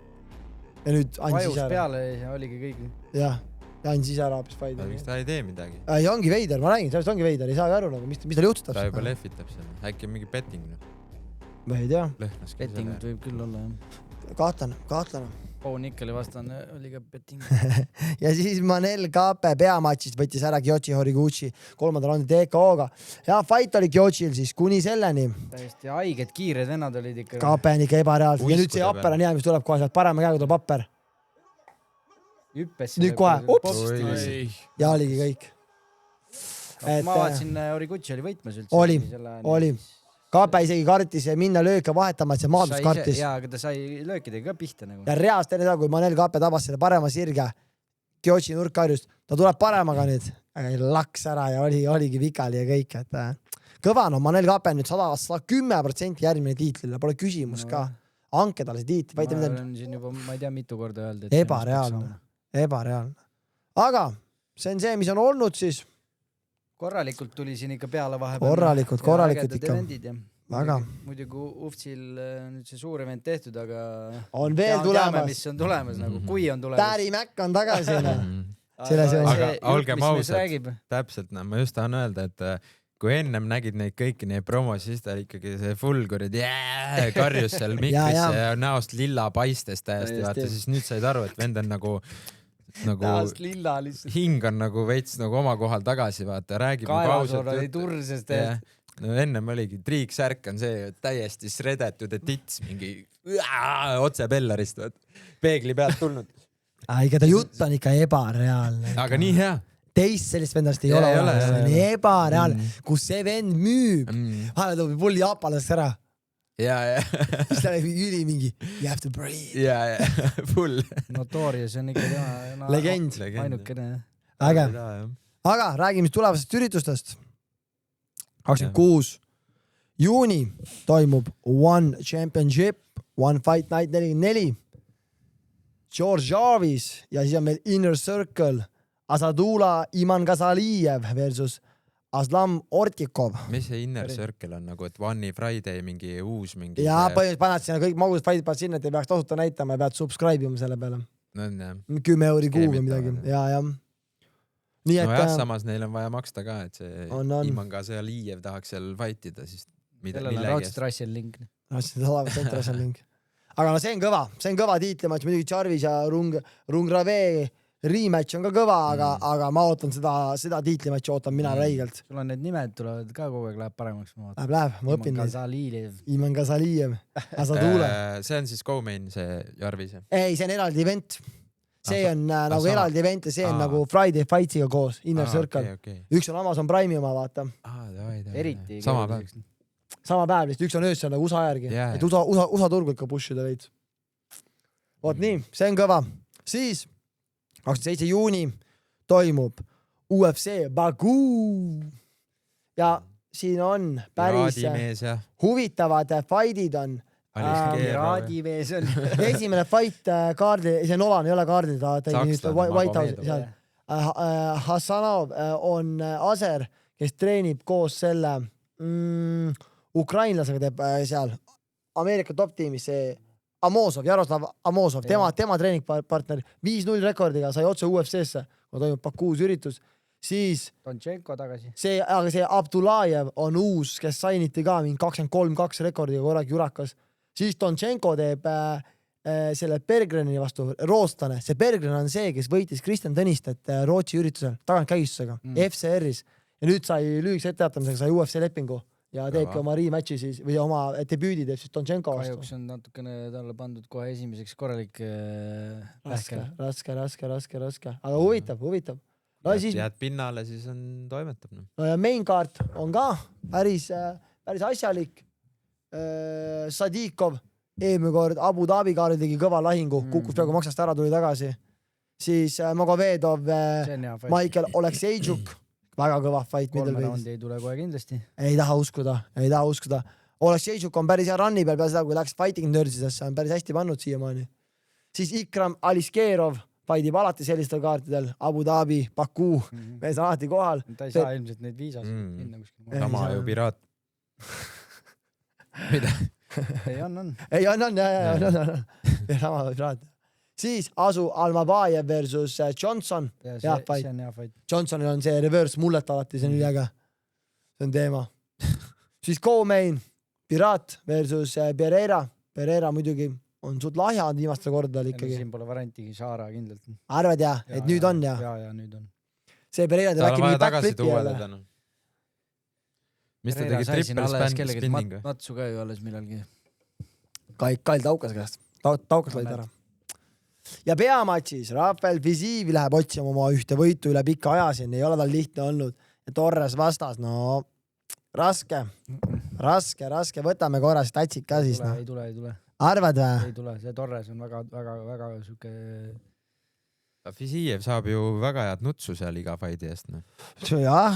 Ja nüüd andis ise ära. Vajus peale ja oligi kõik. Jah, ja andis ise ära hoopis Fighter. Miks ta ei tee midagi? Ei, ongi veider, ma räägin, sellest ongi veider, ei saagi aru, mis tal juhtub. Ta juba lehvitab seal, äkki on mingi betting. Ma ei tea. Bettingut võib küll olla, jah. Kahtlane. Paul Nikkeli vastane oli ka betting. Ja siis Manel Kape peamatšist võttis ära Kyoji Horiguchi 3. raundi TKO-ga. Ja fight oli Kyochil siis kuni selleni. Täiesti haiged, kiired vennad olid ikka. Kape on ikka ebareaalselt. Ja nüüd see apper on hea, mis tuleb kohe sealt parema käega tuleb apper. Hüppes. Nüüd kohe. Ups! Ja oligi kõik. Ma vaatsin, Horiguchi oli võitmes üldse. Oli. Kape isegi kartis minna lööke vahetama, et see maadus kartis. Jaa, aga ta sai löökidega ka pihta. Ja reaalselt enne seda, kui Manel Kape tabas selle parema sirge Kyochi nurkkarjust, ta tuleb paremaga nüüd, aga laks ära ja oligi vikali ja kõik. Kõva, Manel Kape nüüd 110% järgmine tiitlile, pole küsimus ka. Anke talle see tiitl. Ma olen siin juba, ma ei tea, mitu korda öelda. Ebareaalne. Aga see on see, mis on olnud siis. Korralikult tuli siin ikka peale vahepeal. Korralikult ikka. Väga. Muidugi UFCil nüüd see suur event tehtud, aga on veel tulemas. Mis on tulemas, kui on tulemas. Täri Mäkk on tagasi. Aga olgem ausad, täpselt, ma just tahan öelda, et kui ennem nägid neid kõiki neid promos, siis ta ikkagi see fulgurid karjus seal mikrisse ja näost lilla paistes täiesti, vaata, siis nüüd said aru, et vend on hing on veits oma kohal tagasi, vaata, räägib kaevasor oli tursest ennem oligi, triiksärk on see täiesti sredetud, et tits mingi otse pellarist, peegli pealt tulnud. Ega ta jutt on ikka ebareaalne. Aga nii hea. Teist sellist vendast ei ole. Ebareaalne, kus see vend müüb. Vahele tõubi pull jaapalast ära. Ja. Siis ta oli üli mingi, you have to breathe. Ja, full. Notorious on ikka tema legend. Ainukene. Äge. Aga räägime tulevasest üritustest. 26. juuni toimub One Championship, One Fight Night 44. George Jarvis ja siis on meil Inner Circle, Asadula Imangasalijev versus Aslam Ortikov. Mis see Inner Circle on et One Friday mingi uus mingi... Jaa, põhimõtteliselt paned sinna kõik magusad fightid paned sinna, et ei peaks tasuta näitama ja pead subscribe ima selle peale. No on jah. 10 euri kuu või midagi. Jaa. Nii, no jah, samas neil on vaja maksta ka, et see Imangasalijev tahaks seal fightida, siis millegi eest. Raudselt Russell Link. aga no see on kõva tiitlimatš, muidugi Jarvis ja Rungrave rematch on ka kõva, aga ma ootan seda tiitlimatši, ootan mina räigelt. sul on need nimed tulevad ka kogu aeg, läheb paremaks. Läheb, ma õpin neid. Iman Gazalijev. See on siis co-main, see Jarvis? Ei, see on eraldi event. See on nagu eraldi event ja see on nagu Friday Fightsiga koos, Inner Circle. Üks on Amazon Prime'i oma, vaata. Eriti. Sama päev. Sama päev, vist üks on öösel nagu USA järgi. Et USA turgu ikka pushida veid. Vot nii, see on kõva. Siis 27. juuni toimub UFC Baku. Ja siin on päris huvitavad fightid on. Raadimees on. Esimene fight kaardi, see Nolan ei ole kaardil, ta tegi White House. Hassanov on Aser, kes treenib koos selle ukrainlasega teeb seal Ameerika top tiimis see Amosov, Jaroslav Amosov, tema treeningpartner 5-0 rekordiga sai otse UFC-sse, kui toimub Bakuus üritus, siis Tonchenko tagasi. See Abdullajev on uus, kes sainiti ka mingi 23-2 rekordiga korragi Jurakas. Siis Tonchenko teeb selle Bergreni vastu roostane. See Bergren on see, kes võitis Kristjan Tõnistet Rootsi üritusel tagantkäisusega FCR-is ja nüüd sai lühikese etteatamisega sai UFC lepingu ja teebki oma rematchi siis või oma debüüdi teeb siis Tonchenko vastu. Kahjuks on natukene talle pandud kohe esimeseks korralik raske. Aga huvitav. No, jääd pinnale, siis on toimetab. No ja main card on ka päris asjalik. Sadikov eelmine kord Abu Dhabi kaaril tegi kõva lahingu, kukkus peaaegu maksast ära, tuli tagasi. Siis Magovedov, Michael Oleksejčuk, väga kõva fight. 3 raundi ei tule kohe kindlasti. Ei taha uskuda. Oleksejčuk on päris hea runni peal seda, kui läks fighting nördsidesse, on päris hästi pannud siiamaani. Siis Ikram Aliskerov fightib alati sellistel kaartidel, Abu Dhabi, Baku, mees alati kohal. Ta ei saa ilmselt neid viisas minna kuskil. Sama ju Piraat. Mida? Ei on. Sama Piraat. Siis Asu Almabajev versus Johnson. See on hea fight. Johnsonil on see reverse mullet alati, see on ülega. See on teema. Siis co-main Piraat versus Pereira. Pereira muidugi on suht lahjad viimastel kordadel ikkagi. Siin pole variantigi, Shara kindlalt. Arvad ja, et nüüd on ja? Ja, nüüd on. See Pereira teeb äkki mingi backflipi jälle. Mis ta tegi triple spinning? Matsu ka ju alles millalgi. Kail taukas käest. Taukas laid ära. Ja peamatšis Rafael Fiziev läheb otsima oma ühte võitu üle pika aja siin. Ei ole tal lihtne olnud. Ja Torres vastas, no raske. Võtame korra statsid ka siis. Ei tule. Arvad või? Ei tule, see Torres on väga suke... Fiziev saab ju väga head nutsu seal iga fighti eest. Jah,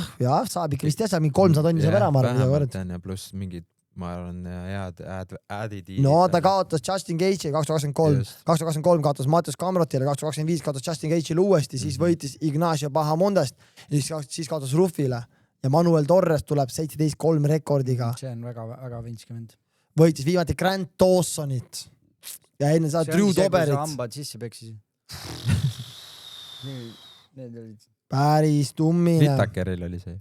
saab ikka vist saab mingi 300 tonni saab ära, ma arvan. Ja pluss mingid, ma arvan, head ädid. No ta kaotas Justin Gage'i 2023. 2023 kaotas Mattias Kamrotile, 2025 kaotas Justin Gage'ile uuesti, siis võitis Ignacio Bahamondest, siis kaotas Ruffile. Ja Manuel Torres tuleb 17-3 rekordiga. See on väga vinskement. Võitis viimati Grant Dawsonit. Ja enne saad Drew Doberit. See on see, kui sa hambad sisse peksisid. Need olid päris tummine. Whittakeril oli see.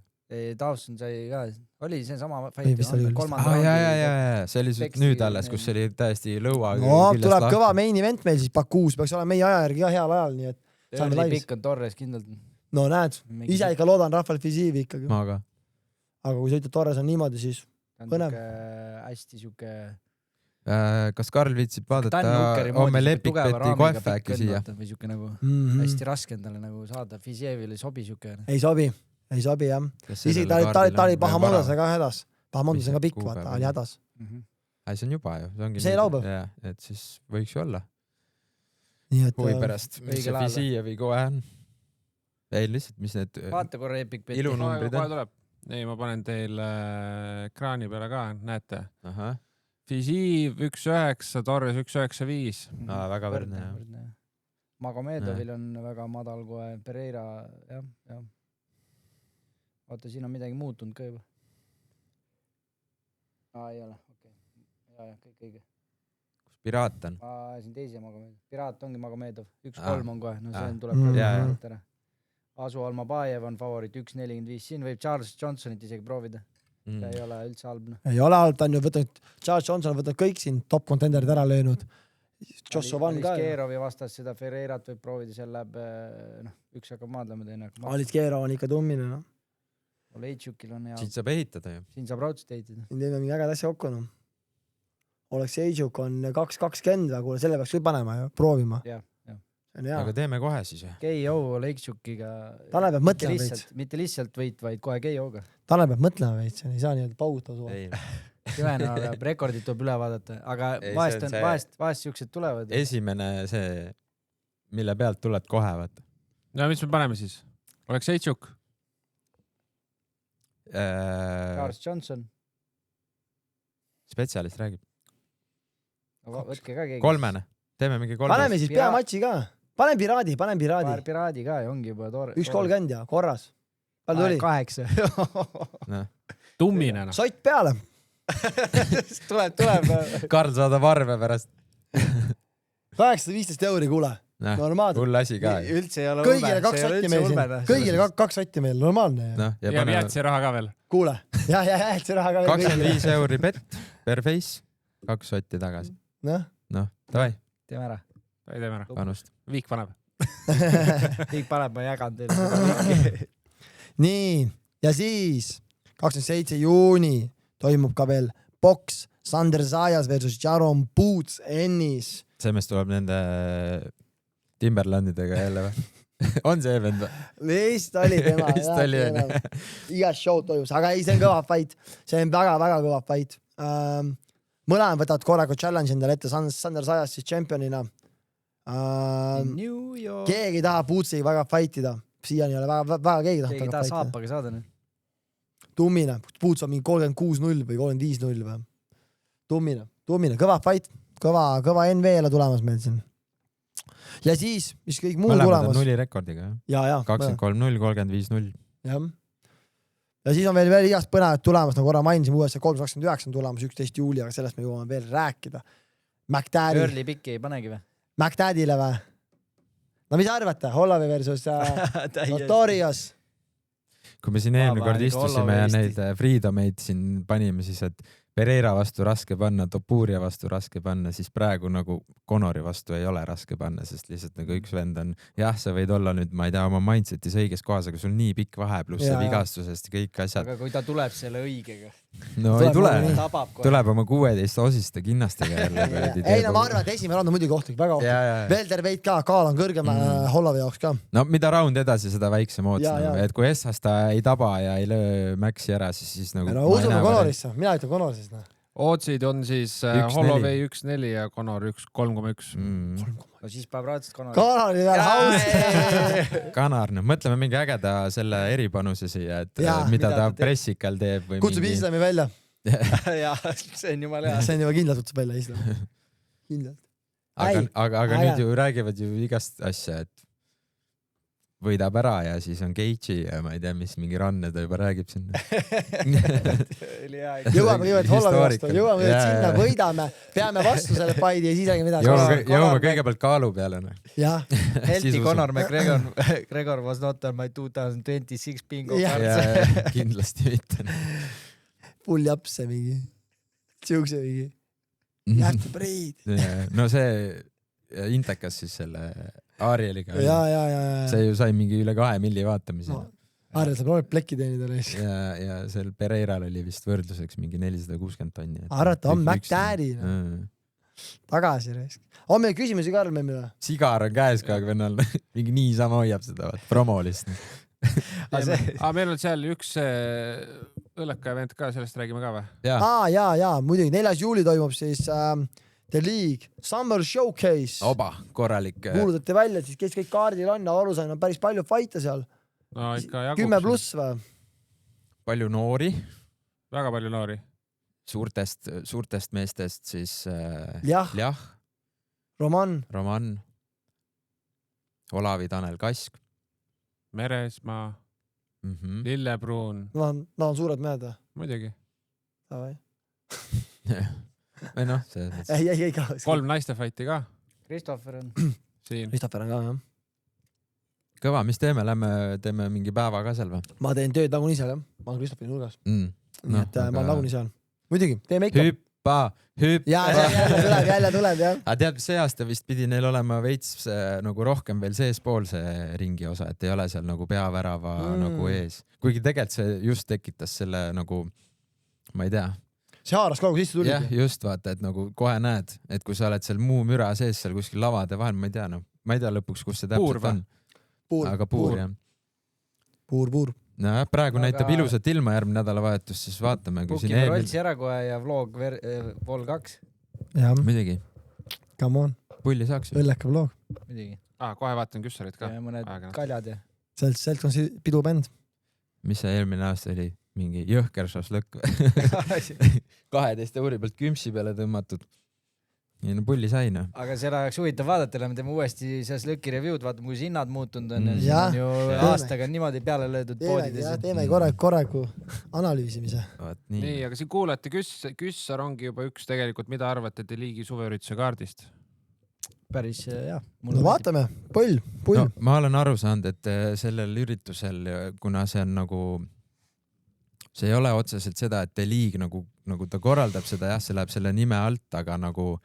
Dawson sai ka. Oli see sama fight. See oli nüüd alles, kus oli täiesti lõua. No, tuleb kõva main event meil siis Bakuus. Peaks olema meie aja järgi ka heal ajal. Nii et Early pikk on Torres kindlalt. No näed, ise ikka loodan Rafael Fiziev ikkagi. Ma ka. Aga kui sa ütled Torres on niimoodi, siis põnev. Hästi siuke... Kas Karl viitsib vaadata homme Lepikbeti kohve äkki siia? Või siuke nagu hästi raske endale nagu saada. Fizievile sobi siuke. Ei sobi jah. Isegi ta oli Bahamondasega hädas. Bahamondasega pikk, vaata, oli hädas. See on juba ju. See laupäev. Et siis võiks ju olla. Huvi pärast. Mis see Fizievi kohe on? Ei lihtsalt, mis need vaata korra Epikbeti ilunumbrid on? Kohe tuleb. Ei, ma panen teil ekraani peale ka, näete. Fiziev 1.9, Torres 1.95. Väga võrdne. Magomedovil on väga madal kohe. Pereira, jah. Vaata, siin on midagi muutunud ka juba. Ei ole, okei. Ja, kõik õige. Kus Piraat on? Siin teisi Magomedov. Piraat ongi Magomedov. 1.3 on kohe. No see tuleb ära. Asu Almabajev on favoriit 1.45. Siin võib Charles Johnsonit isegi proovida. ei ole üldse halb. Ei ole halb, ta on ju võtnud, Charles Johnson on võtnud kõik siin top contenderid ära löönud. Joshua Van ka. Keerovi vastas seda Ferreirat võib proovida, seal läheb, üks hakkab maadlema, teine hakkab Alit Keerov on ikka tummine, no. Leitšukil on hea. Siin saab ehitada ju. Siin saab raudselt ehitada. Siin teeme mingi äged asja kokku, no. Oleks Leitšuk on 2-20, kuule, selle peaks küll panema ja proovima. Jah. Aga teeme kohe siis. KO Leitšukiga. Tanel peab mõtlema veits. Mitte lihtsalt võit, vaid kohe KO-ga. Tanel peab mõtlema veits, ei saa nii pauguta suva. Süvenema peab, rekordid tuleb üle vaadata, aga vahest siuksed tulevad. Esimene see, mille pealt tuled kohe, vaata. Ja mis me paneme siis? Oleks Leitšuk? Charles Johnson. Spetsialist räägib. Võtke ka keegi. Kolmene. Teeme mingi kolmene. Paneme siis peamatši ka. Panen piraadi. Paar piraadi ka ja ongi juba toore. 1.30 ja korras. Palju tuli? 8. Tummine. Sott peale. tuleb. Karl saadab arve pärast. 815 € kuule. Normaalne. Hull asi ka. Üldse ei ole kõigile 2 sotti meil siin. Kõigile 2 sotti meil. Normaalne. Ja jätsi raha ka veel. Kuule. Ja jätsi raha ka veel. 25 € bet per face. 2 sotti tagasi. Noh, davai. Teeme ära. Teeme ära. Panust. Viik paneb. Viik paneb, ma jagan teile. Nii. Ja siis 27 juuni toimub ka veel boks Sander Zayas versus Jaron Boots Ennis. See mees tuleb nende Timberlandidega jälle või? On see vend või? Vist oli tema. Vist oli enne. Igas show toimus, aga ei, see on kõva fight. See on väga-väga kõva fight. Mõlemad võtavad korraga challenge endale ette, Sander Zayas siis championina. Keegi taha Bootsi väga fightida. Siiani ei ole väga keegi taha. Keegi taha saapaga saada nüüd. Tummine. Boots on mingi 36-0 või 35-0 või. Tummine. Kõva fight. Kõva NV-le tulemas meil siin. Ja siis, mis kõik muu tulemas. Mõlemad on 0 rekordiga. Ja. 23-0, 35-0. Jah. Ja siis on veel igast põnevad tulemas, nagu korra mainisin, USA 329 on tulemas 11 juuli, aga sellest me jõuame veel rääkida. Early picki ei panegi või? McDaddile või? No mis arvate? Holloway versus Notorious. Kui me siin eelmine kord istusime ja neid Freedomeid siin panime, siis et Pereira vastu raske panna, Topuria vastu raske panna, siis praegu nagu Conori vastu ei ole raske panna, sest lihtsalt nagu üks vend on, jah, sa võid olla nüüd, ma ei tea, oma mindsetis õiges kohas, aga sul nii pikk vahe, pluss see vigastusest ja kõik asjad. Aga kui ta tuleb selle õigega? No ei tule. Tuleb oma 16 osiste kinnastega jälle. Ei, no ma arvan, et esimene round on muidugi ohtlik, väga ohtlik. Velterveit ka, kaal on kõrgem Holloway jaoks ka. No mida round edasi, seda väiksem ootus. Et kui Essas ta ei taba ja ei löö Maxi ära, siis nagu... No usume Conorisse, mina ütlen Conorisse. Otsid on siis Holloway 1.4 ja Conor 3.1. No siis päev raadselt Conor. Conori veel haust. Conor, no mõtleme mingi ägeda selle eripanuse siia, et mida ta pressikal teeb. Kutsub Islami välja. Jaa, see on jumala hea. See on juba kindlalt kutsub välja Islami. Kindlalt. Aga nüüd ju räägivad ju igast asja, et võidab ära ja siis on Gage'i ja ma ei tea, mis mingi ranne ta juba räägib sinna. Jõuame kõigepealt Holloway vastu, jõuame sinna, võidame, peame vastu selle paidi ja siis räägime midagi. Jõuame kõigepealt kaalu peale. Healthy Conor McGregor was not on my 2026 bingo cards. Kindlasti mitte. Full japse mingi. Siukse mingi. Jähtu breid. No see Intekas siis selle Arieliga. Ja. See ju sai mingi üle 2 milli vaatamise. Ariel saab rohkem plekki teenida. Ja seal Pereiral oli vist võrdluseks mingi 460 tonni. Arvata, on McDaddy. Tagasi reisk. On meil küsimusi ka arvame või? Sigar on käes kaag vennal. Mingi niisama hoiab seda promolist. Aga meil on seal üks õlleka event ka, sellest räägime ka või? Jaa, muidugi 4. juuli toimub siis The League Summer Showcase. Oba, korralik. Kuulutati välja, siis kes kõik kaardil on, alusain on päris palju fight'e seal. No ikka jaguks. 10+ või? Palju noori. Väga palju noori. Suurtest meestest siis Jah. Roman. Olavi Tanel Kask. Meresmaa. Lillepruun. No on suured mehed. Muidugi. Davai. Või noh, ei ka. 3 naiste fighti ka. Christopher on siin. Christopher on ka, jah. Kõva, mis teeme? Lähme teeme mingi päeva ka seal või? Ma teen tööd nagunii seal, jah. Ma olen Christopheri nurgas. nii et ma olen nagunii seal. Muidugi, teeme ikka. Hüppa. Jälle tuleb, jah. Aga tead, see aasta vist pidi neil olema veits nagu rohkem veel seespool see ringi osa, et ei ole seal nagu peavärava nagu ees. Kuigi tegelikult see just tekitas selle nagu, ma ei tea. See haaras kogu sisse tuli. Jah, just vaata, et nagu kohe näed, et kui sa oled seal muu müra sees seal kuskil lavade vahel, ma ei tea lõpuks, kus see täpselt on. Aga puur, jah. Puur. No praegu näitab ilusat ilma järgmine nädalavahetus, siis vaatame. Bookime Roltsi ära kohe ja vlog Vol 2. Jah. Midagi. Come on. Pulli saaks ju. Õlleka vlog. Midagi. Kohe vaatan Küssarit ka. Ja mõned kaljad ja. Sealt on see pidubänd. Mis see eelmine aasta oli? Mingi jõhker šašlõkk. 12 euri pealt kümpsi peale tõmmatud. Ja no pulli sain. Aga seda oleks huvitav vaadata, me teeme uuesti selles lõki review'd, vaatame, kui hinnad muutunud on. On ju aastaga niimoodi peale löödud poodides. Teeme korraku analüüsimise. Nii, aga siin kuulete Küssar ongi juba üks tegelikult, mida arvate te liigi suveürituse kaardist? Päris, jah. No vaatame, pull. No, ma olen aru saanud, et sellel üritusel, kuna see on nagu, see ei ole otseselt seda, et liig nagu ta korraldab seda, jah, see läheb selle nime alt, aga nagu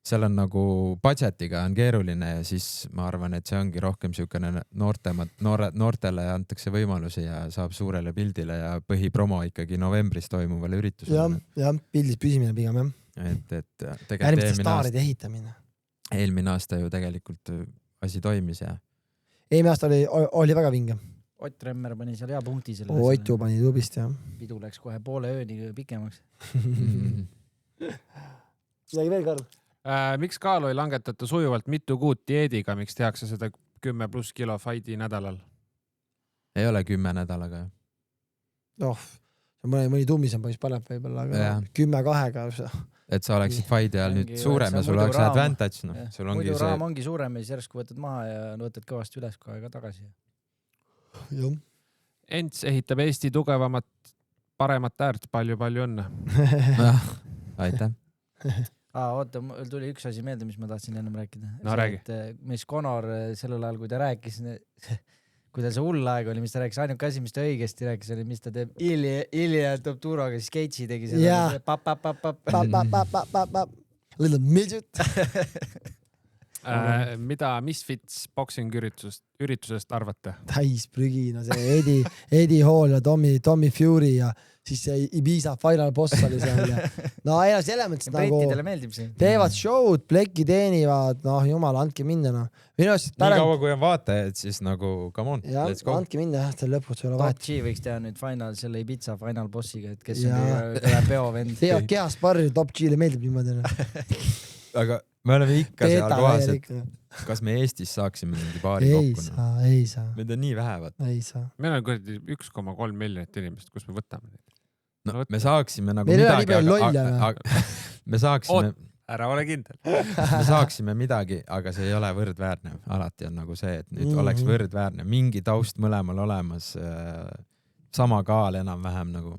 seal on nagu budgetiga on keeruline ja siis ma arvan, et see ongi rohkem siukene noortele antakse võimalusi ja saab suurele pildile ja põhipromo ikkagi novembris toimuvale üritusele. Ja pildis püsimine pigem, jah. Et järgmiste staaride ehitamine. Eelmine aasta ju tegelikult asi toimis ja. Eelmine aasta oli väga vinge. Ott Remmer pani seal hea punkti selle. Ott ju pani tubist, jah. Pidu läks kohe poole ööni pikemaks. Midagi veel, Karl? Miks kaalu ei langetata sujuvalt mitu kuud dieediga, miks tehakse seda 10+ kilo fighti nädalal? Ei ole 10 nädalaga. Mõni tummisem poiss paneb võib-olla, aga 10-2. Et sa oleksid fighti ajal nüüd suurem ja sul oleks advantage. Muidu raam ongi suurem ja siis järsku võtad maha ja võtad kõvasti üles kohe ka tagasi. Ents ehitab Eesti tugevamat, paremat äärt, palju õnne. Aitäh. Oota, mul tuli üks asi meelde, mis ma tahtsin ennem rääkida. No räägi. Mis Conor sellel ajal, kui ta rääkis, kui tal see hull aeg oli, mis ta rääkis, ainuke asi, mis ta õigesti rääkis, oli, mis ta teeb Ilja Topturoga, siis Keitsi tegi seda. Little midget. Mida Misfits boxing üritusest arvate? Täis prügi, no see Eddie Hall ja Tommy Fury ja siis see Ibiza Final Boss oli seal. No ei, selles mõttes nagu teevad show'd, plekki teenivad, jumal, andke minna. Nii kaua, kui on vaatajaid, siis nagu, come on, let's go. Andke minna, jah, selle lõpuks ei ole vahet. Top G võiks teha nüüd selle Ibiza Final Bossiga, et kes on peovend. Teevad kehasparri, Top G-le meeldib niimoodi. Aga me oleme ikka seal kohas, et kas me Eestis saaksime mingi paari kokku? Ei saa. Meid on nii vähe, vaata. Ei saa. Meil on 1,3 miljonit inimest, kus me võtame neid. No, me saaksime nagu meil midagi, me saaksime... Ära ole kindel. Me saaksime midagi, aga see ei ole võrdväärne. Alati on nagu see, et nüüd oleks võrdväärne. Mingi taust mõlemal olemas, sama kaal enam-vähem nagu.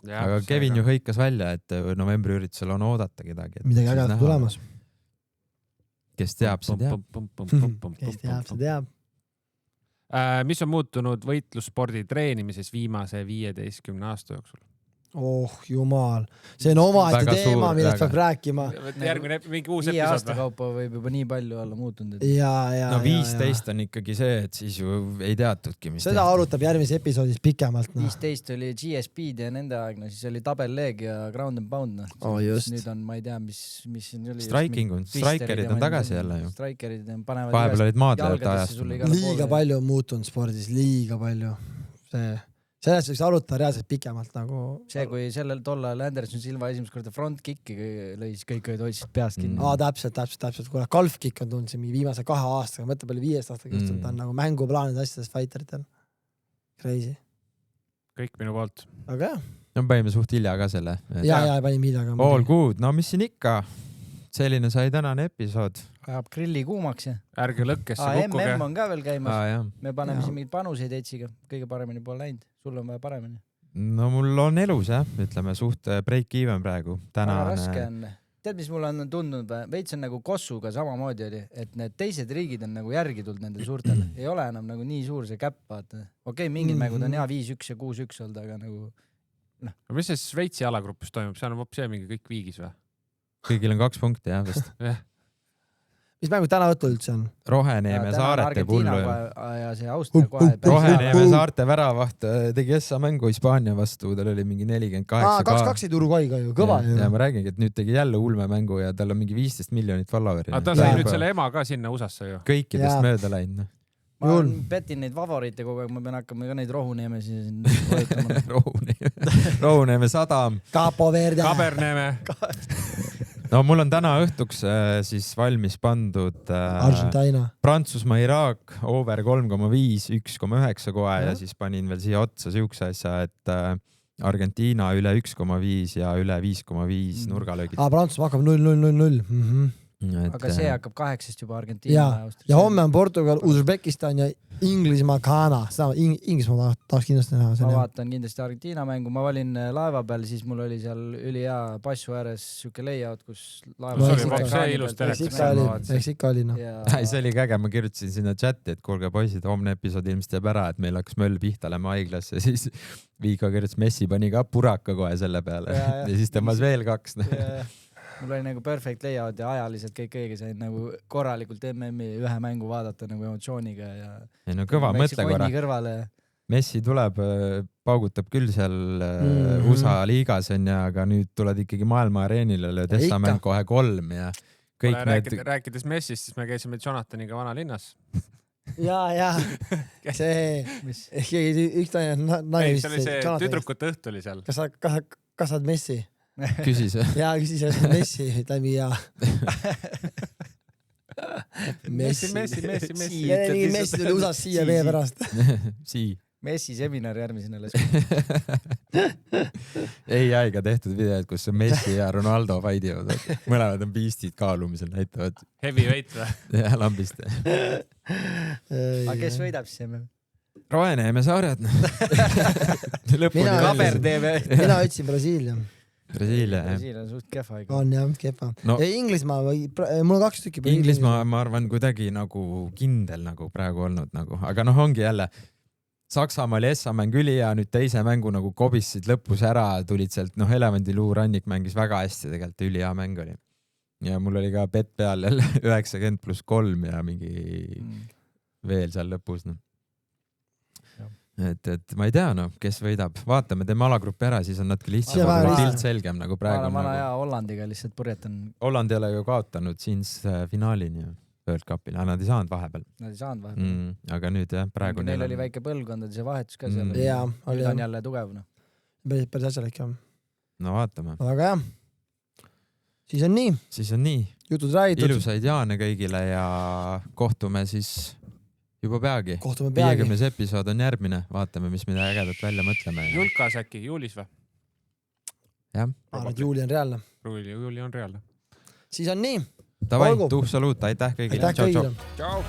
Ja, aga Kevin ju hõikas välja, et novembri üritusel on oodata kedagi. Midagi ägelt tulemas. Kes teab, see teab. Kes teab, see teab. Mis on muutunud võitlusspordi treenimises viimase 15 aasta jooksul? Jumal, see on omaette teema, millest peab rääkima. Järgmine mingi uus 5 aasta kaupa võib juba nii palju olla muutunud. No 15 on ikkagi see, et siis ju ei teatudki, mis seda arutab järgmises episoodis pikemalt. 15 oli GSP-d ja nende aeg, siis oli Double Leg ja Ground and Pound. Nüüd on, ma ei tea, mis siin oli. Strikerid on tagasi jälle ju. Strikerid panevad vahepeal olid maadlejad ajast. Liiga palju on muutunud spordis, liiga palju. Sellest võiks arutada reaalselt pikemalt nagu... See, kui tollal Anderson Silva esimest korda front kicki lõis, kõik hoidsid peast kinni. Täpselt. Kuule, golf kick on tulnud siin viimase 2 aastaga, mõtle palju 5 aastaga, ta on nagu mänguplaanid asjades fighteritel. Crazy. Kõik minu poolt. Aga jah. No panime suht hilja ka selle. Ja panime hilja ka. All good, no mis siin ikka? Selline sai tänane episood. Ajab grilli kuumaks ja. Ärge lõkkesse kukkuge. MM on ka veel käimas. Me paneme siin mingid panuseid Etsiga. Kõige paremini pole läinud. Sul on vaja paremini. No mul on elus, ütleme, suht break-even praegu. Väga raske on. Tead, mis mul on tundunud? Veits on nagu Kossuga samamoodi oli, et need teised riigid on nagu järgi tulnud nendel suurtel. Ei ole enam nagu nii suur see käpp, vaata. Okei, mingid mängud on 5-1 ja 6-1 olnud, aga nagu mis see Šveitsi alagrupis toimub, seal on hoopis mingi kõik viigis või? Kõigil on 2 punkti jah vist. Mis mängud täna õhtul üldse on? Roheneeme Saarete pullu. Ja see Austria kohe. Roheneeme Saarte väravaht tegi Essa mängu Hispaania vastu, tal oli mingi 48. 2-2 ei Uruguayga ju, kõva ju. Ja ma räägingi, et nüüd tegi jälle ulme mängu ja tal on mingi 15 miljonit followeri. Ta sai nüüd selle ema ka sinna USA-sse ju. Kõikidest mööda läinud. Ma petin neid favoriite kogu aeg, ma pean hakkama ka neid Rohuneeme siis vajutama. Rohuneeme Sadam. Capo Verde. Kaberneeme. No mul on täna õhtuks siis valmis pandud Argentina. Prantsusmaa Iraak over 3,5, 1,9 kohe ja siis panin veel siia otsa siukse asja, et Argentiina üle 1,5 ja üle 5,5 nurgalöögid. Prantsusmaa hakkab 0-0-0-0. Aga see hakkab 8 juba Argentiina. Ja homme on Portugal, Usbekistan ja Inglismaa, Ghana. Inglismaa tahaks kindlasti näha. Ma vaatan kindlasti Argentiina mängu. Ma valin laeva peal, siis mul oli seal ülihea passu ääres siuke layout, kus laeva... Eks ikka oli. See oli käge, ma kirjutasin sinna chati, et kuulge poisid, homne episood ilmselt jääb ära, et meil hakkas möll pihta läma haiglasse, siis Viiko kirjutas, Messi pani ka puraka kohe selle peale ja siis tõmbas veel 2. Mul oli nagu perfect layout ja ajaliselt kõige sain nagu korralikult MM-i ühe mängu vaadata nagu emotsiooniga ja... Ei no kõva, mõtle korra. Messi tuleb, paugutab küll seal USA liigas on ja, aga nüüd tuled ikkagi maailma areenile, lööd Essa-mäng kohe 3 ja kõik Rääkides Messist, siis me käisime Jonathaniga vanalinnas. Ja. See... Üks naine vist... See oli see tüdrukute õht oli seal. Kas saad Messi? Küsis või? Jaa, küsis jälle Messi, läbi ja. Messi. Messi tuli USA-s siia meie pärast. Messi seminar järgmisena les. Ei aega tehtud videod, kus on Messi ja Ronaldo faidivad. Mõlemad on beastid kaalumisel, näitavad. Heavyweight või? Ja lambist. Aga kes võidab siis emme? Roheneeme Saared. Mina ütlesin Brasiilia. Brasiilia on suht kehva. On jah, kehva. No, Inglismaa, mul on 2 tükki. Inglismaa, ma arvan, kuidagi nagu kindel nagu praegu olnud nagu, aga noh, ongi jälle Saksamaa oli Essa-mäng üli ja nüüd teise mängu nagu kobisid lõpus ära, tulid sealt, noh, Elevandiluu rannik mängis väga hästi, tegelikult üli hea mäng oli. Ja mul oli ka bet peal jälle 90+3 ja mingi veel seal lõpus. No. Et ma ei tea, no, kes võidab. Vaatame, teeme alagruppi ära, siis on natuke lihtsam, pilt selgem nagu praegu. Ma olen hea Hollandiga lihtsalt purjetan. Holland ei ole ju kaotanud siin finaalini World Cupil, aga nad ei saanud vahepeal. Nad ei saanud vahepeal. Aga nüüd jah, praegu neil oli väike põlvkondade see vahetus ka seal. Nüüd on jälle tugevna. Päris asjalik jah. No vaatame. Aga jah, siis on nii. Jutud räägitud. Ilusaid jaane kõigile ja kohtume siis juba peagi. 50. episood on järgmine. Vaatame, mis mida ägedat välja mõtleme. Julkas äkki, juulis või? Jah. Juuli on reaalne. Juuli on reaalne. Siis on nii. Davai, saluut, aitäh kõigile. Aitäh kõigile. Ciao.